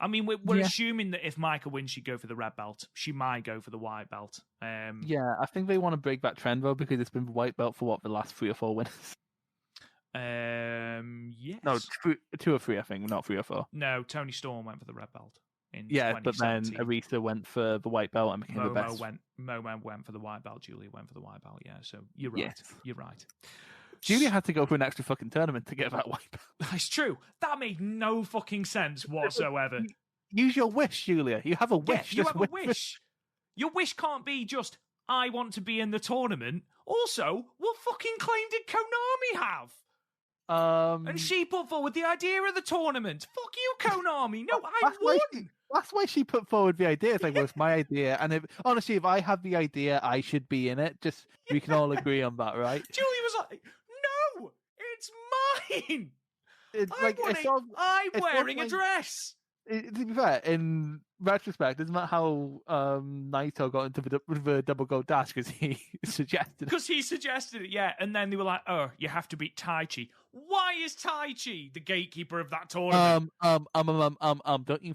I mean, we're assuming that if Micah wins, she'd go for the red belt. She might go for the white belt. Yeah, I think they want to break that trend though because it's been the white belt for the last 3 or 4 winners. Yes. No, 2 or 3, I think, not 3 or 4. No, Tony Storm went for the red belt. But then Arisa went for the white belt and became the best. Momo went for the white belt. Julia went for the white belt. Yeah, so you're right. Yes. You're right. Julia had to go for an extra fucking tournament to get that white belt. It's true. That made no fucking sense whatsoever. Use your wish, Julia. You have a wish. Yeah, you have a wish. Your wish can't be just, I want to be in the tournament. Also, what fucking claim did Konami have? And she put forward the idea of the tournament. Fuck you, Konami. No, I won. That's why she put forward the idea. It's like, well, it's my idea. And if I have the idea, I should be in it. Just, we can all agree on that, right? Julie was like, no, it's mine. I'm wearing a dress. To be fair, in retrospect, isn't that how Naito got into the double gold dash because he suggested it? Because he suggested it, yeah. And then they were like, oh, you have to beat Taichi. Why is Taichi the gatekeeper of that tournament? Don't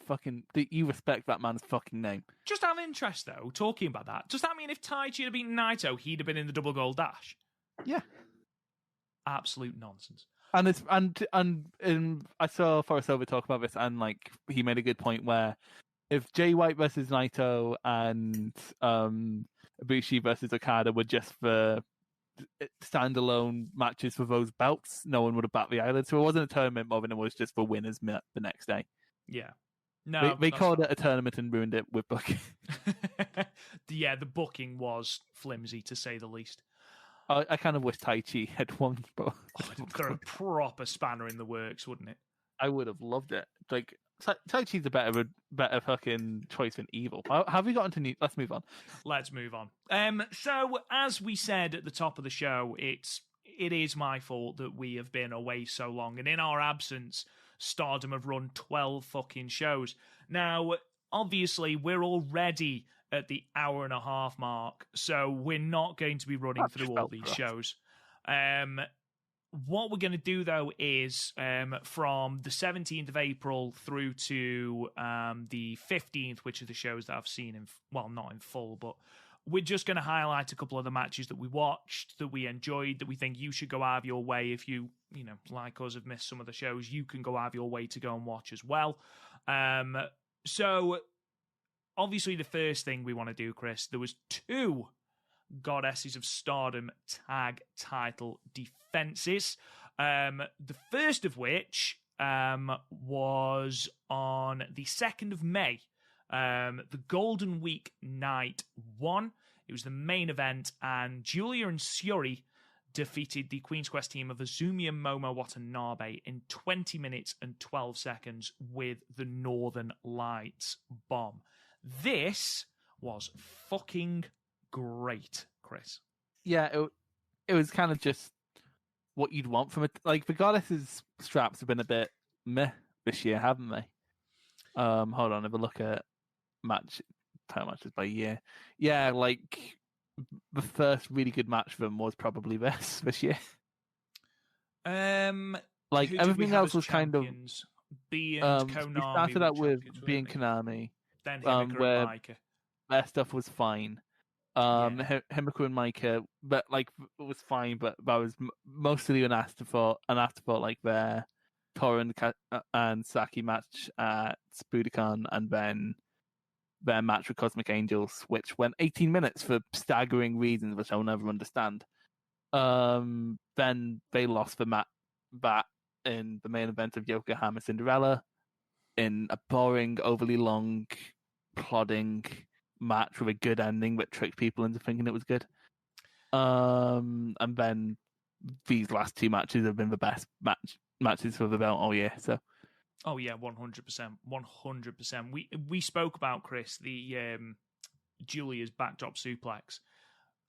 you respect that man's fucking name? Just out of interest, though, talking about that, does that mean if Taichi had beaten Naito, he'd have been in the double gold dash? Yeah. Absolute nonsense. And I saw Forrest Over talk about this, and he made a good point where if Jay White versus Naito and Ibushi versus Okada were just for standalone matches for those belts, no one would have batted the eyelid. So it wasn't a tournament more than it was just for winners the next day. Yeah. No, they called it a tournament and ruined it with booking. Yeah, the booking was flimsy to say the least. I kind of wish Taichi had won, but throw a proper spanner in the works, wouldn't it? I would have loved it. Taichi's a better fucking choice than Evil. Have we gotten to new? Let's move on. Let's move on. So as we said at the top of the show, it is my fault that we have been away so long, and in our absence, Stardom have run 12 fucking shows. Now, obviously, we're already at the hour and a half mark, so we're not going to be running through all these shows. What we're going to do, though, is from the 17th of April through to the 15th, which are the shows that I've seen not in full, but we're just going to highlight a couple of the matches that we watched, that we enjoyed, that we think you should go out of your way. If you like us, have missed some of the shows, you can go out of your way to go and watch as well. So, obviously, the first thing we want to do, Chris, there was 2 Goddesses of Stardom tag title defenses. The first of which was on the 2nd of May, the Golden Week Night 1. It was the main event, and Julia and Syuri defeated the Queen's Quest team of Azumi and Momo Watanabe in 20 minutes and 12 seconds with the Northern Lights bomb. This was fucking great, Chris. Yeah, it was kind of just what you'd want from it. Like, the Goddesses straps have been a bit meh this year, haven't they? Hold on, have a look at title matches by year. Yeah, like the first really good match for them was probably this year. Like everything else was kind of B and Konami. We started out with B and Konami, then Himeka and Maika. Their stuff was fine. Himeka and Maika, but like it was fine, but that was mostly an afterthought. Like their Torin and Saki match at Budokan, and then their match with Cosmic Angels, which went 18 minutes for staggering reasons, which I'll never understand. Then they lost that in the main event of Yokohama Cinderella in a boring, overly long, plodding match with a good ending that tricked people into thinking it was good. And then these last 2 matches have been the best matches for the belt all year. So, oh yeah, 100%, 100%. We spoke about, Chris, the Julia's backdrop suplex.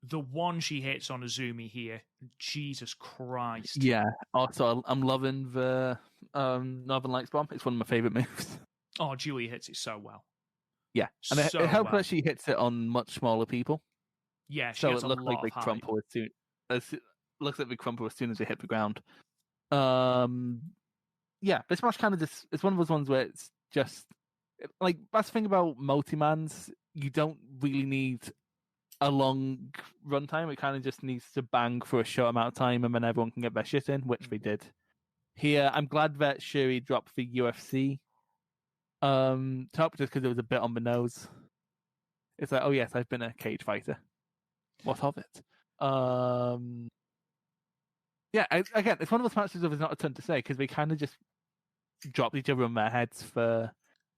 The one she hits on Azumi here, Jesus Christ. Yeah. Also, I'm loving the Northern Lights bomb. It's one of my favorite moves. Oh, Julia hits it so well. Yeah, and it helps that she hits it on much smaller people. Yeah, she so has it looks like they crumple looks like they crumple as soon as they hit the ground. Yeah, this match kind of it's one of those ones where it's just like that's the thing about multi-mans. You don't really need a long runtime. It kind of just needs to bang for a short amount of time, and then everyone can get their shit in, which they did. Here, I'm glad that Syuri dropped the UFC top just because it was a bit on the nose. It's like, oh yes, I've been a cage fighter. What of it? Yeah, again, it's one of those matches where there's not a ton to say because they kind of just dropped each other on their heads for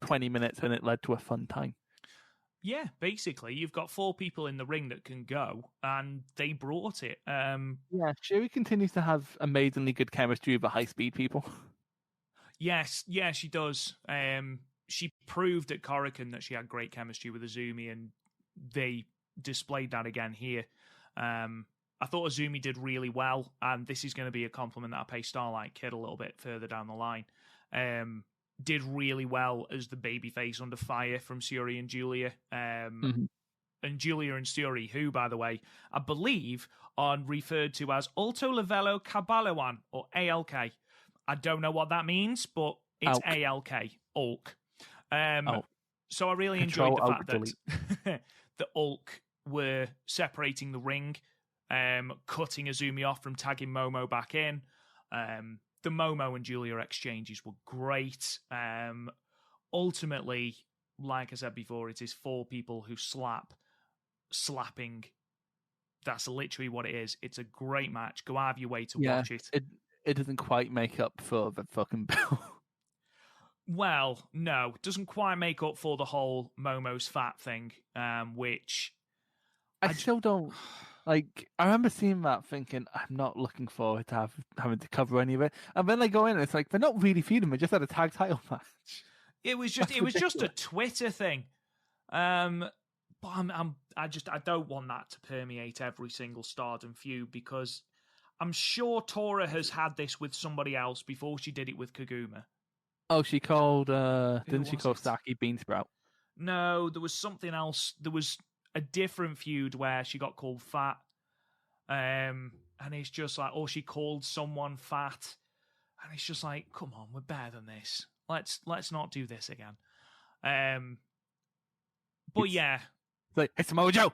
20 minutes and it led to a fun time. Yeah, basically, you've got 4 people in the ring that can go, and they brought it. Yeah, Syuri continues to have amazingly good chemistry with the high-speed people. Yes, yeah, she does. She proved at Korakuen that she had great chemistry with Azumi, and they displayed that again here. I thought Azumi did really well, and this is going to be a compliment that I pay Starlight Kid a little bit further down the line. Did really well as the babyface under fire from Syuri and Julia. And Julia and Syuri, who, by the way, I believe are referred to as Alto Livello Cabalewan, or ALK. I don't know what that means, but it's ALK, Ulk. So I really enjoyed the fact that the Ulk were separating the ring, cutting Azumi off from tagging Momo back in. The Momo and Julia exchanges were great. Ultimately, like I said before, it is 4 people who slapping. That's literally what it is. It's a great match. Go out of your way to watch it. It doesn't quite make up for the fucking bill. Well, no, it doesn't quite make up for the whole Momo's fat thing, which I still don't like. I remember seeing that, thinking I'm not looking forward to having to cover any of it, and then they go in and it's like they're not really feuding. They just had a tag title match. It was just a Twitter thing. But I don't want that to permeate every single Stardom feud because I'm sure Tora has had this with somebody else before she did it with Kaguma. Oh, she called, didn't she call Saki Beansprout? No, there was something else. There was a different feud where she got called fat. And it's just like, or she called someone fat. And it's just like, come on, we're better than this. Let's not do this again. But yeah. It's Mojo!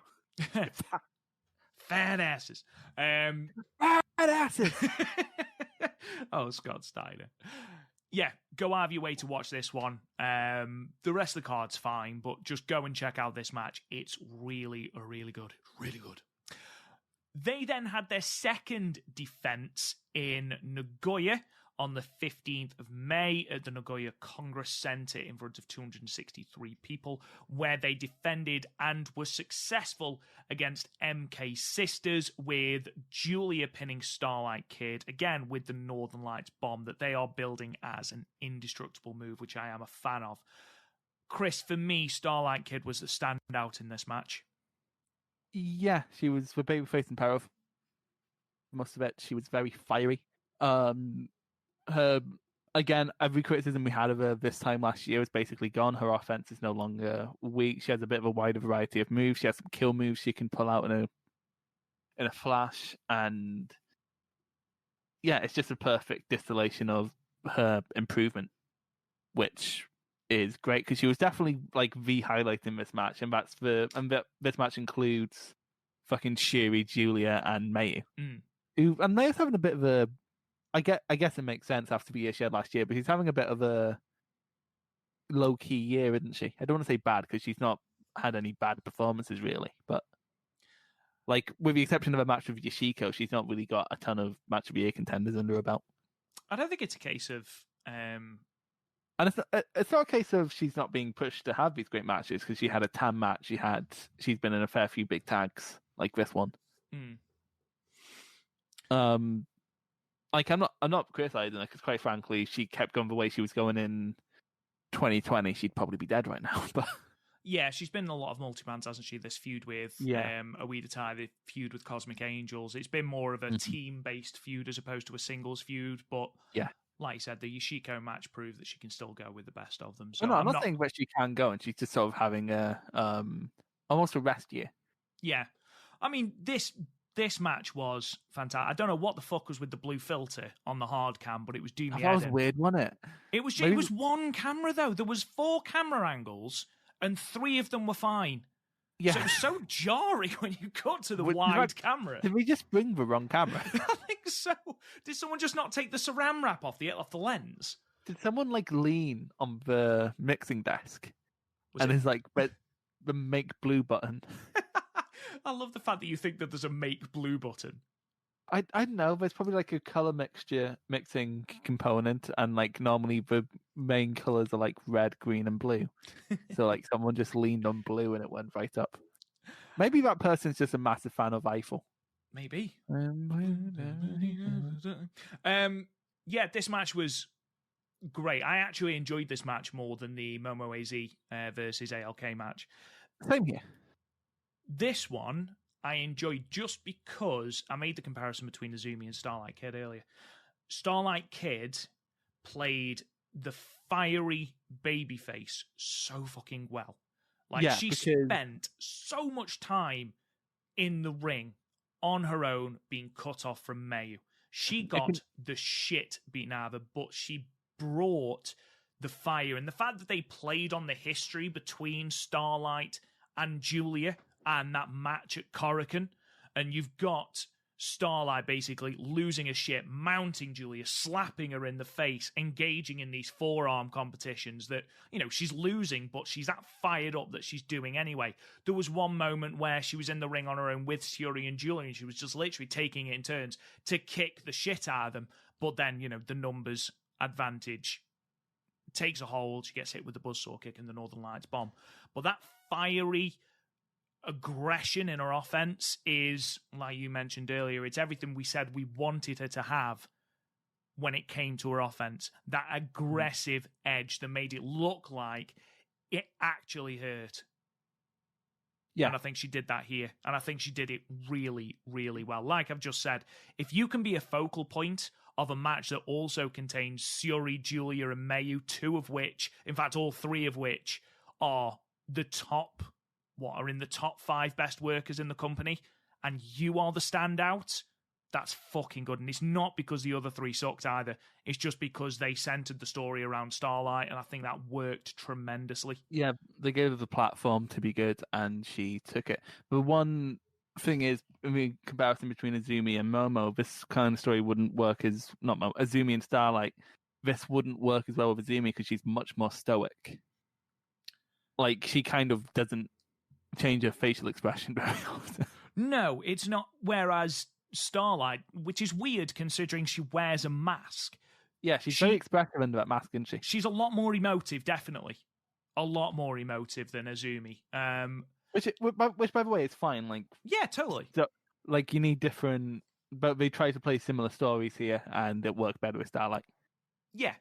Fat asses. Fat asses! Oh, Scott Steiner. Yeah, go out of your way to watch this one. The rest of the card's fine, but just go and check out this match. It's really, really good. Really good. They then had their second defense in Nagoya on the 15th of May at the Nagoya Congress Center in front of 263 people, where they defended and were successful against MK Sisters, with Julia pinning Starlight Kid, again with the Northern Lights bomb that they are building as an indestructible move, which I am a fan of. Chris, for me, Starlight Kid was the standout in this match. Yeah, she was the babyface in Perov. Most of it, she was very fiery. Her, again, every criticism we had of her this time last year is basically gone. Her offense is no longer weak. She has a bit of a wider variety of moves. She has some kill moves she can pull out in a flash, and yeah, it's just a perfect distillation of her improvement, which is great because she was definitely like the highlight in this match, and this match includes fucking Shuri, Julia, and Mayu. And Mayu's having a bit of a, I guess it makes sense after the year she had last year, but she's having a bit of a low-key year, isn't she? I don't want to say bad because she's not had any bad performances really, but like with the exception of a match with Yoshiko, she's not really got a ton of match of the year contenders under her belt. I don't think it's a case of and it's not a case of she's not being pushed to have these great matches, because she had a TAM match. She's been in a fair few big tags like this one. Like I'm not criticizing her, because quite frankly, if she kept going the way she was going in 2020, she'd probably be dead right now. But yeah, she's been in a lot of multi-mans, hasn't she? This feud with Oida Tai, the feud with Cosmic Angels. It's been more of a team-based feud as opposed to a singles feud. But yeah, like you said, the Yoshiko match proved that she can still go with the best of them. So no, I'm not saying that she can go, and she's just sort of having a almost a rest year. Yeah, I mean this match was fantastic. I don't know what the fuck was with the blue filter on the hard cam, but it was doing me. That was weird, wasn't it? It was. It was one camera though. There was 4 camera angles, and 3 of them were fine. Yeah. So it was so jarring when you got to the wide camera. Did we just bring the wrong camera? I think so. Did someone just not take the saran wrap off the lens? Did someone like lean on the mixing desk it's like the make blue button? I love the fact that you think that there's a make blue button. I don't know. There's probably like a color mixing component, and like normally the main colors are like red, green, and blue. So like someone just leaned on blue and it went right up. Maybe that person's just a massive fan of Eiffel. Maybe. Yeah, this match was great. I actually enjoyed this match more than the Momo AZ versus ALK match. Same here. This one I enjoyed just because I made the comparison between Azumi and Starlight Kid earlier. Starlight Kid played the fiery babyface so fucking well. Like, she spent so much time in the ring on her own being cut off from Mayu. She got the shit beaten out of her, but she brought the fire. And the fact that they played on the history between Starlight and Julia and that match at Korakuen, and you've got Starlight basically losing her shit, mounting Julia, slapping her in the face, engaging in these forearm competitions that, you know, she's losing, but she's that fired up that she's doing anyway. There was one moment where she was in the ring on her own with Shuri and Julia, and she was just literally taking it in turns to kick the shit out of them. But then, you know, the numbers advantage takes a hold. She gets hit with the buzzsaw kick and the Northern Lights bomb. But that fiery aggression in her offense is, like you mentioned earlier, it's everything we said we wanted her to have when it came to her offense. That aggressive edge that made it look like it actually hurt. Yeah. And I think she did that here. And I think she did it really, really well. Like I've just said, if you can be a focal point of a match that also contains Shuri, Julia, and Mayu, 2 of which, in fact, all 3 of which are the top, are in the top 5 best workers in the company, and you are the standout, that's fucking good. And it's not because the other 3 sucked either. It's just because they centered the story around Starlight, and I think that worked tremendously. Yeah, they gave her the platform to be good, and she took it. The one thing is, I mean, comparison between Azumi and Momo, this kind of story wouldn't work as, not Momo, Azumi and Starlight, this wouldn't work as well with Izumi because she's much more stoic. Like, she kind of doesn't change her facial expression very often. No, it's not. Whereas Starlight, which is weird considering she wears a mask. Yeah, she's very expressive under that mask, isn't she? She's a lot more emotive, definitely. A lot more emotive than Izumi. Which, by the way, is fine. Like, yeah, totally. So, like, you need different, but they try to play similar stories here, and it worked better with Starlight. Yeah.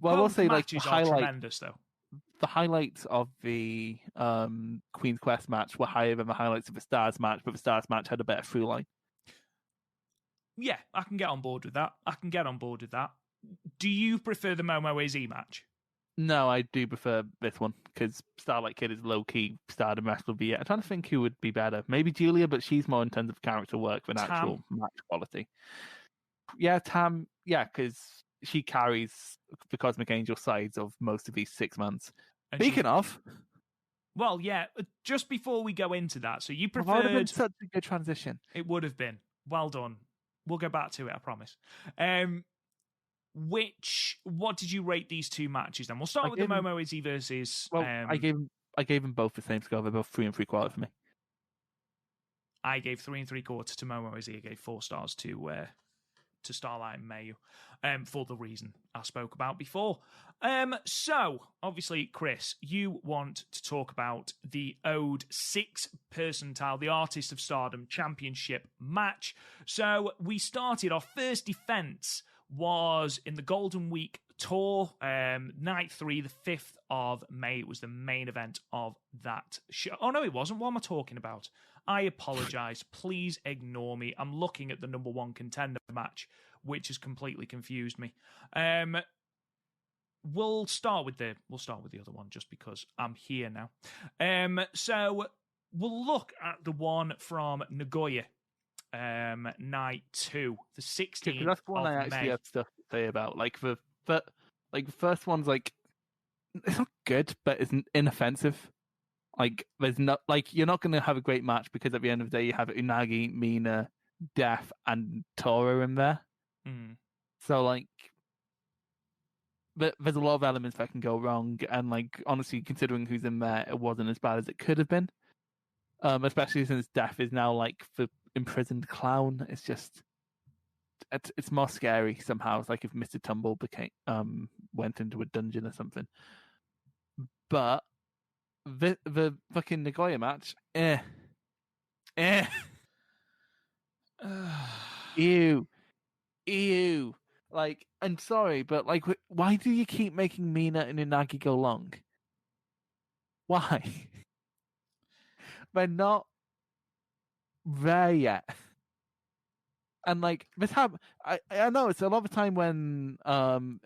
Well, I will say, like, matches are tremendous, though. The highlights of the Queen's Quest match were higher than the highlights of the Stars match, but the Stars match had a better through line. Yeah, I can get on board with that. Do you prefer the Momo Izzy match? No, I do prefer this one, because Starlight Kid is low-key Stardom wrestler of the year. I'm trying to think who would be better. Maybe Julia, but she's more in terms of character work than actual match quality. Yeah, Tam, yeah, because she carries the Cosmic Angel sides of most of these 6 months. And speaking of... Well, yeah, just before we go into that, so you preferred... It would have been such a good transition. It would have been. Well done. We'll go back to it, I promise. What did you rate these two matches then? We'll start with the Momo Izzy versus... Well, I gave them both the same score. They're both 3 3/4 for me. I gave 3 3/4 to Momo Izzy. I gave 4 stars to Starlight and Mayu, for the reason I spoke about before. So, obviously, Chris, you want to talk about the Ode 6 percentile, the Artist of Stardom Championship match. So, we started, our first defense was in the Golden Week tour, night 3, the 5th of May. It was the main event of that show. Oh, no, it wasn't. What am I talking about? I apologize. Please ignore me. I'm looking at the number 1 contender match, which has completely confused me. We'll start with the other one just because I'm here now. So we'll look at the one from Nagoya. Night 2, the 16th of that's one I actually May. have stuff to say about. Like the first one's like, it's not good, but it's inoffensive. Like, there's not, like, you're not going to have a great match because at the end of the day you have Unagi, Mina, Def, and Tora in there. Mm. So like, there's a lot of elements that can go wrong, and like, honestly, considering who's in there, it wasn't as bad as it could have been. Especially since Def is now like the imprisoned clown. It's just, it's more scary somehow. It's like if Mr. Tumble went into a dungeon or something. But the fucking Nagoya match, ew. Like, I'm sorry, but like, why do you keep making Mina and Unagi go long? Why? They're not there yet. And like, this I know it's a lot of the time when when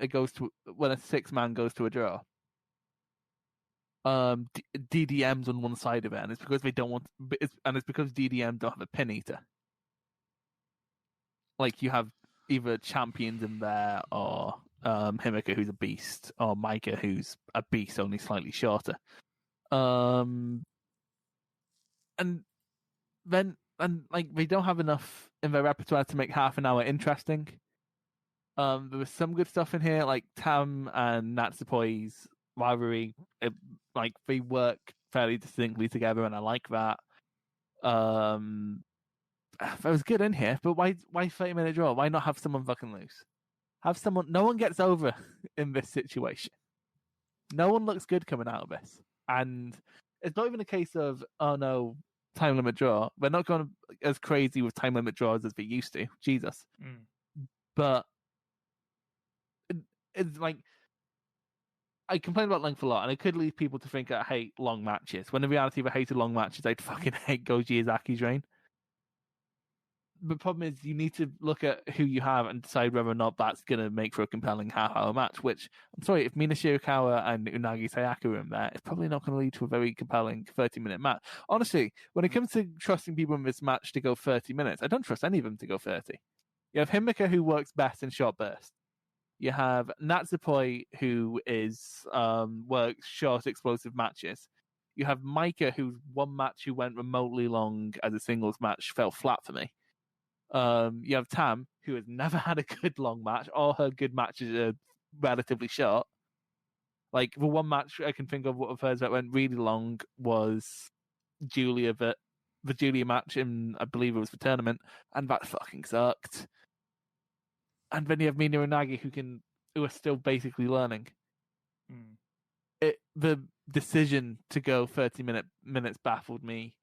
a 6-man goes to a draw. DDM's on one side of it, and it's because they don't want, and it's because DDM don't have a pin eater. Like, you have either champions in there, or Himika, who's a beast, or Micah, who's a beast, only slightly shorter. And like, they don't have enough in their repertoire to make half an hour interesting. There was some good stuff in here, like Tam and Natsupoi's rivalry. Like, they work fairly distinctly together, and I like that. That was good in here, but why 30-minute draw? Why not have someone fucking lose? Have someone. No one gets over in this situation. No one looks good coming out of this, and it's not even a case of, oh no, time limit draw. They're not going as crazy with time limit draws as they used to. Jesus. But it's like, I complain about length a lot, and it could lead people to think I hate long matches. When in reality, if I hated long matches, I'd fucking hate Goji Izaki's reign. The problem is, you need to look at who you have and decide whether or not that's going to make for a compelling half-hour match, which, I'm sorry, if Mina Shirakawa and Unagi Sayaka are in there, it's probably not going to lead to a very compelling 30-minute match. Honestly, when it comes to trusting people in this match to go 30 minutes, I don't trust any of them to go 30. You have Himika, who works best in short bursts. You have Natsupoi, who works short, explosive matches. You have Micah, who's one match who went remotely long as a singles match fell flat for me. You have Tam, who has never had a good long match. All her good matches are relatively short. Like, the one match I can think of of hers that went really long was the Julia match in, I believe it was the tournament, and that fucking sucked. And then you have Mina and Nagi who are still basically learning. The decision to go 30 minutes baffled me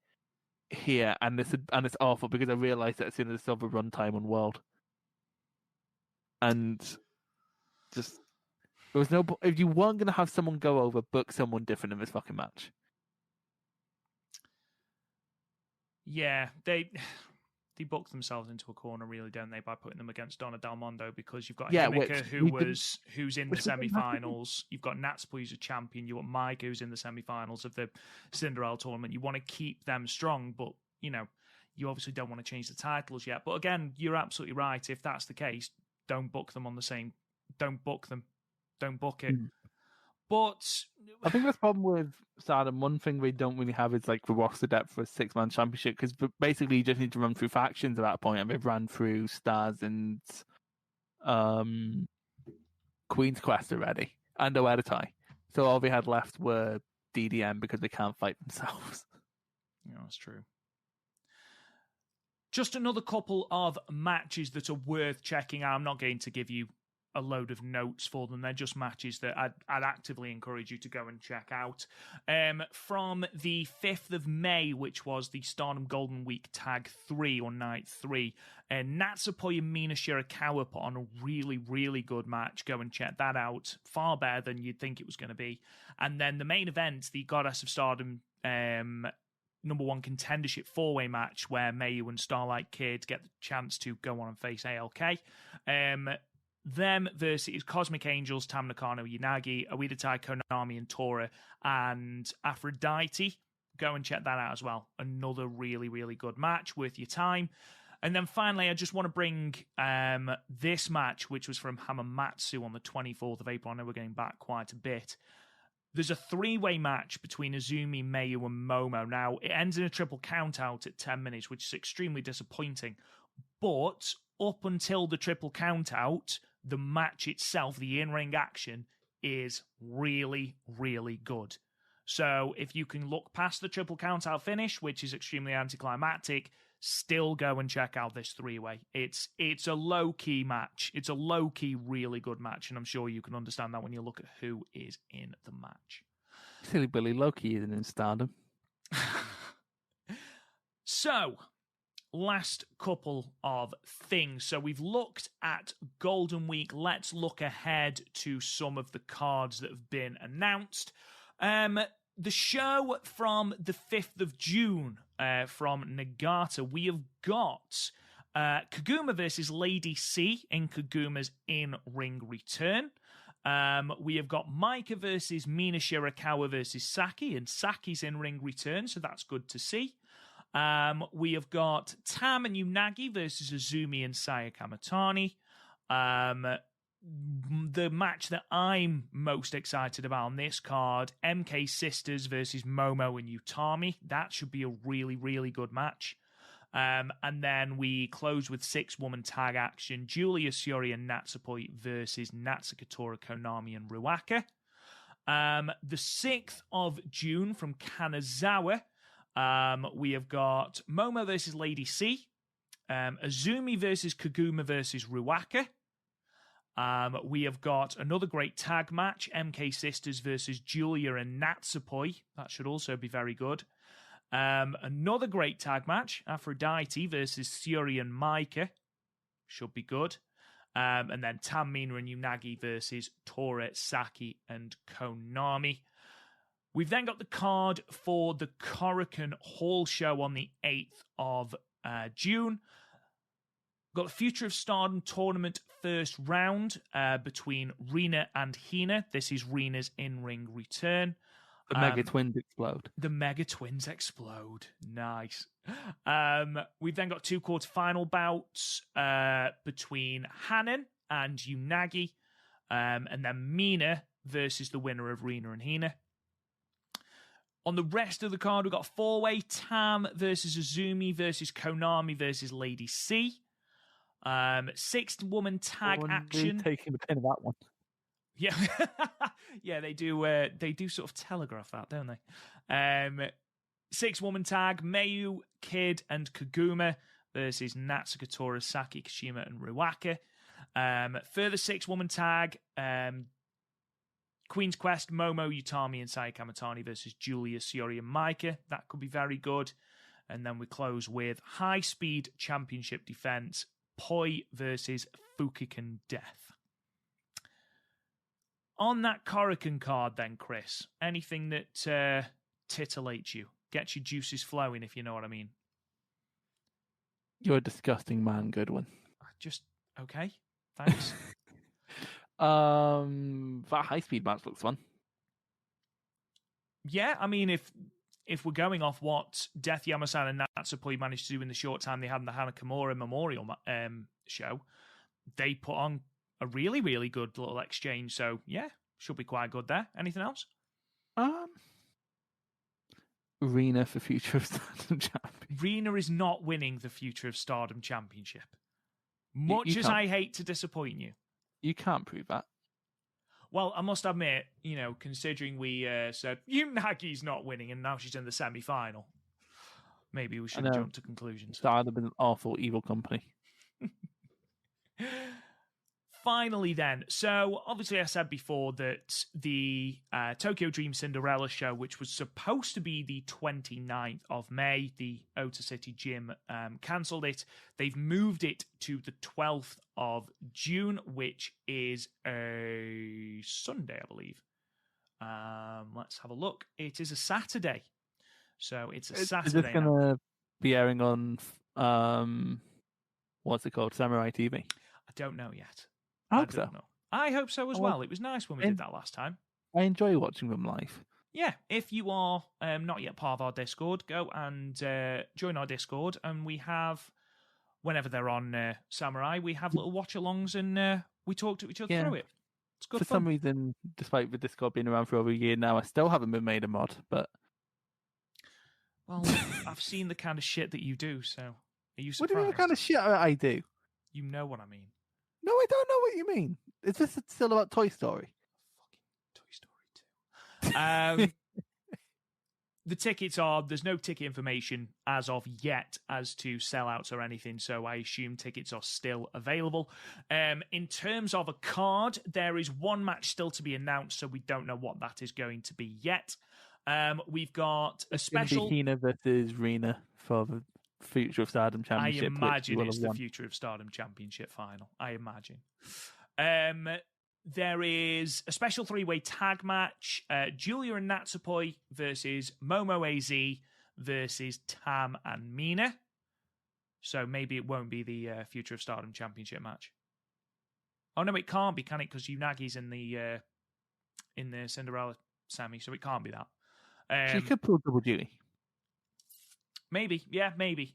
here, and it's awful because I realised that as soon as I saw the runtime on World, and just there was no. If you weren't going to have someone go over, book someone different in this fucking match. Yeah, they booked themselves into a corner, really, don't they, by putting them against Donna Del Mondo, because you've got Himeka, who's in the semi-finals. You've got Natsupoi, who's a champion. You've got Maika, who's in the semi-finals of the Cinderella Tournament. You want to keep them strong, but, you know, you obviously don't want to change the titles yet. But again, you're absolutely right. If that's the case, don't book them on the same... Don't book them. Don't book it. But I think that's the problem with Stardom. One thing we don't really have is like the roster depth for a 6-man championship, because basically you just need to run through factions at that point, and they've run through Stars and Queen's Quest already, and Oeditai. So all they had left were DDM because they can't fight themselves. Yeah, that's true. Just another couple of matches that are worth checking out. I'm not going to give you a load of notes for them. They're just matches that I'd actively encourage you to go and check out. From the 5th of May, which was the Stardom Golden Week Tag 3 or Night 3, Natsupoi and Mina Shirakawa put on a really, really good match. Go and check that out. Far better than you'd think it was going to be. And then the main event, the Goddess of Stardom number 1 contendership 4-way match, where Mayu and Starlight Kid get the chance to go on and face ALK. Them versus Cosmic Angels, Tam Nakano, Yanagi, Oeditai, Konami, and Tora, and Aphrodite. Go and check that out as well. Another really, really good match, worth your time. And then finally, I just want to bring this match, which was from Hamamatsu on the 24th of April. I know we're going back quite a bit. There's a 3-way match between Azumi, Mayu, and Momo. Now, it ends in a triple count-out at 10 minutes, which is extremely disappointing. But up until the triple count-out, the match itself, the in-ring action, is really, really good. So if you can look past the triple count-out finish, which is extremely anticlimactic, still go and check out this 3-way. It's a low-key match. It's a low-key, really good match, and I'm sure you can understand that when you look at who is in the match. Silly Billy, low-key isn't in Stardom. So, last couple of things. So we've looked at Golden Week. Let's look ahead to some of the cards that have been announced. The show from the 5th of June from Nagata, we have got Kaguma versus Lady C in Kaguma's in-ring return. We have got Maika versus Mina Shirakawa versus Saki, and Saki's in-ring return, so that's good to see. We have got Tam and Unagi versus Azumi and Sayaka Matane. The match that I'm most excited about on this card, MK Sisters versus Momo and Utami. That should be a really, really good match. And then we close with 6-woman tag action, Julia Syuri and Natsupoi versus Natsuka Tora, Konami, and Ruaka. The 6th of June from Kanazawa, we have got Momo versus Lady C, Azumi versus Kaguma versus Ruaka. We have got another great tag match, MK Sisters versus Julia and Natsupoi. That should also be very good. Another great tag match, Aphrodite versus Syuri and Maika. Should be good. And then Tam, Mina, and Unagi versus Tora, Saki, and Konami. We've then got the card for the Korakuen Hall show on the 8th of June. Got the Future of Stardom tournament first round between Rina and Hina. This is Rina's in-ring return. The Mega Twins explode. The Mega Twins explode. Nice. We've then got 2 quarterfinal bouts between Hanan and Unagi. And then Mina versus the winner of Rina and Hina. On the rest of the card, we've got a 4-way Tam versus Azumi versus Konami versus Lady C. 6-woman tag action. Taking the pin of that one. Yeah, yeah, they do. They do sort of telegraph that, don't they? 6-woman tag: Mayu, Kid, and Kaguma versus Natsuko Tora, Saki Kashima, and Ruaka. Further 6-woman tag: Queen's Quest, Momo, Utami, and Sayaka Matane versus Julia, Shiori, and Maika. That could be very good. And then we close with High Speed Championship defense: Poi versus Fukiken Death. On that Korakuen card, then, Chris, anything that titillates you, gets your juices flowing, if you know what I mean. You're a disgusting man, Goodwin. Just okay. Thanks. That high-speed match looks fun. Yeah, I mean, if we're going off what Death Yamasan and Natsupoi managed to do in the short time they had in the Hanakimura Memorial show, they put on a really, really good little exchange. So, yeah, should be quite good there. Anything else? Rena for Future of Stardom Champion. Rena is not winning the Future of Stardom Championship. Much as I hate to disappoint you. You can't prove that. Well, I must admit, considering we said Unagi's not winning and now she's in the semi-final, maybe we should jump to conclusions. That would have been an awful evil company. Finally, then, so obviously I said before that the Tokyo Dream Cinderella show, which was supposed to be the 29th of May, the Ota City Gym cancelled it. They've moved it to the 12th of June, which is a Sunday, I believe. Let's have a look. It is a Saturday. So it's a Saturday. Is this going to be airing on, what's it called, Samurai TV? I don't know yet. I hope so. I hope so as well. It was nice when we did that last time. I enjoy watching them live. Yeah, if you are not yet part of our Discord, go and join our Discord. And we have, whenever they're on Samurai, we have little watch-alongs and we talk to each other through it. It's good fun. For some reason, despite the Discord being around for over a year now, I still haven't been made a mod. But well, I've seen the kind of shit that you do, so are you surprised? What do you mean the kind of shit I do? You know what I mean. No, I don't know what you mean. Is this still about Toy Story? Fucking Toy Story 2. The tickets there's no ticket information as of yet as to sellouts or anything, so I assume tickets are still available. In terms of a card, there is one match still to be announced, so we don't know what that is going to be yet. We've got a special... Hina versus Rena for the Future of Stardom Championship. I imagine it's the Future of Stardom Championship final. I imagine. There is a special 3-way tag match. Julia and Natsupoi versus Momo AZ versus Tam and Mina. So maybe it won't be the Future of Stardom Championship match. Oh no, it can't be, can it? Because Unagi's in the Cinderella semi, so it can't be that. She could pull double duty. Maybe, yeah, maybe.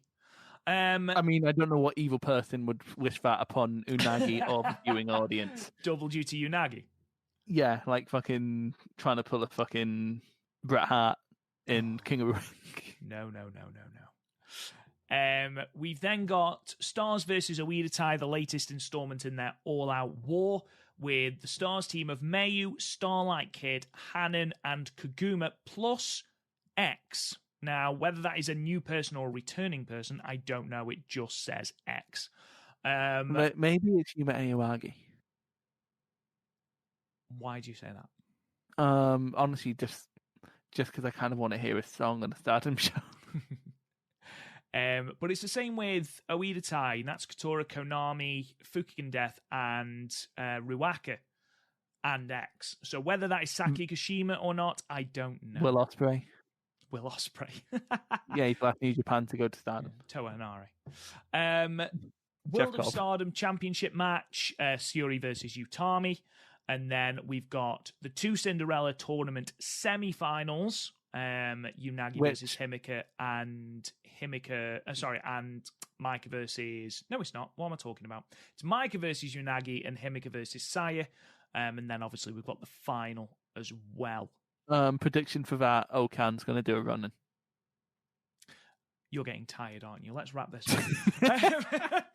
I mean, I don't know what evil person would wish that upon Unagi or the viewing audience. Double duty Unagi? Yeah, like fucking trying to pull a fucking Bret Hart in King of the Ring. No. We've then got Stars versus Oedatai, the latest installment in their all-out war, with the Stars team of Mayu, Starlight Kid, Hanan, and Kaguma, plus X. Now, whether that is a new person or a returning person, I don't know. It just says X. Maybe it's Yuma Aoyagi. Why do you say that? Honestly, just because I kind of want to hear a song on a Stardom show. But it's the same with Oedatai, Natsuko Tora, Konami, Fukigen Death, and Ruaka and X. So whether that is Saki Kashima or not, I don't know. Will Ospreay. Yeah, he's left New Japan to go to Stardom. Toa Hanare. World of Stardom Championship match, Shiori versus Utami. And then we've got the 2 Cinderella Tournament semi-finals. Unagi versus Himika and and Maika versus... No, it's not. What am I talking about? It's Maika versus Unagi and Himika versus Saya. And then obviously we've got the final as well. Prediction for that, Okan's going to do a running. You're getting tired, aren't you? Let's wrap this up.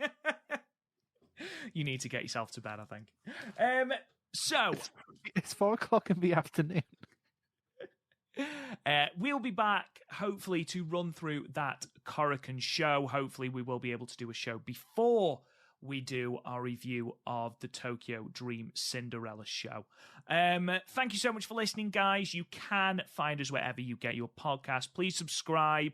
You need to get yourself to bed, I think. So, It's 4:00 in the afternoon. We'll be back, hopefully, to run through that Korakuen show. Hopefully, we will be able to do a show before we do our review of the Tokyo Dream Cinderella show. Thank you so much for listening, guys. You can find us wherever you get your podcast. Please subscribe.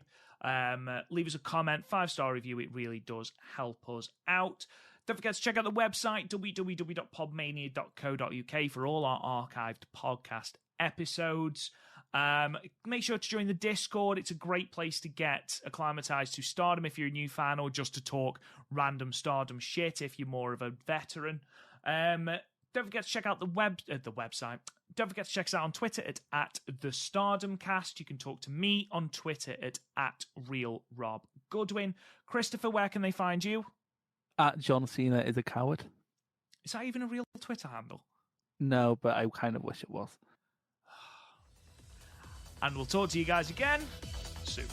Leave us a comment, 5-star review. It really does help us out. Don't forget to check out the website, www.podmania.co.uk, for all our archived podcast episodes. Make sure to join the Discord. It's a great place to get acclimatized to Stardom if you're a new fan, or just to talk random Stardom shit if you're more of a veteran. Don't forget to check out the website. Don't forget to check us out on Twitter at @TheStardomCast. You can talk to me on Twitter at RealRobGoodwin. Christopher, where can they find you? At John Cena is a coward. Is that even a real Twitter handle? No, but I kind of wish it was. And we'll talk to you guys again soon.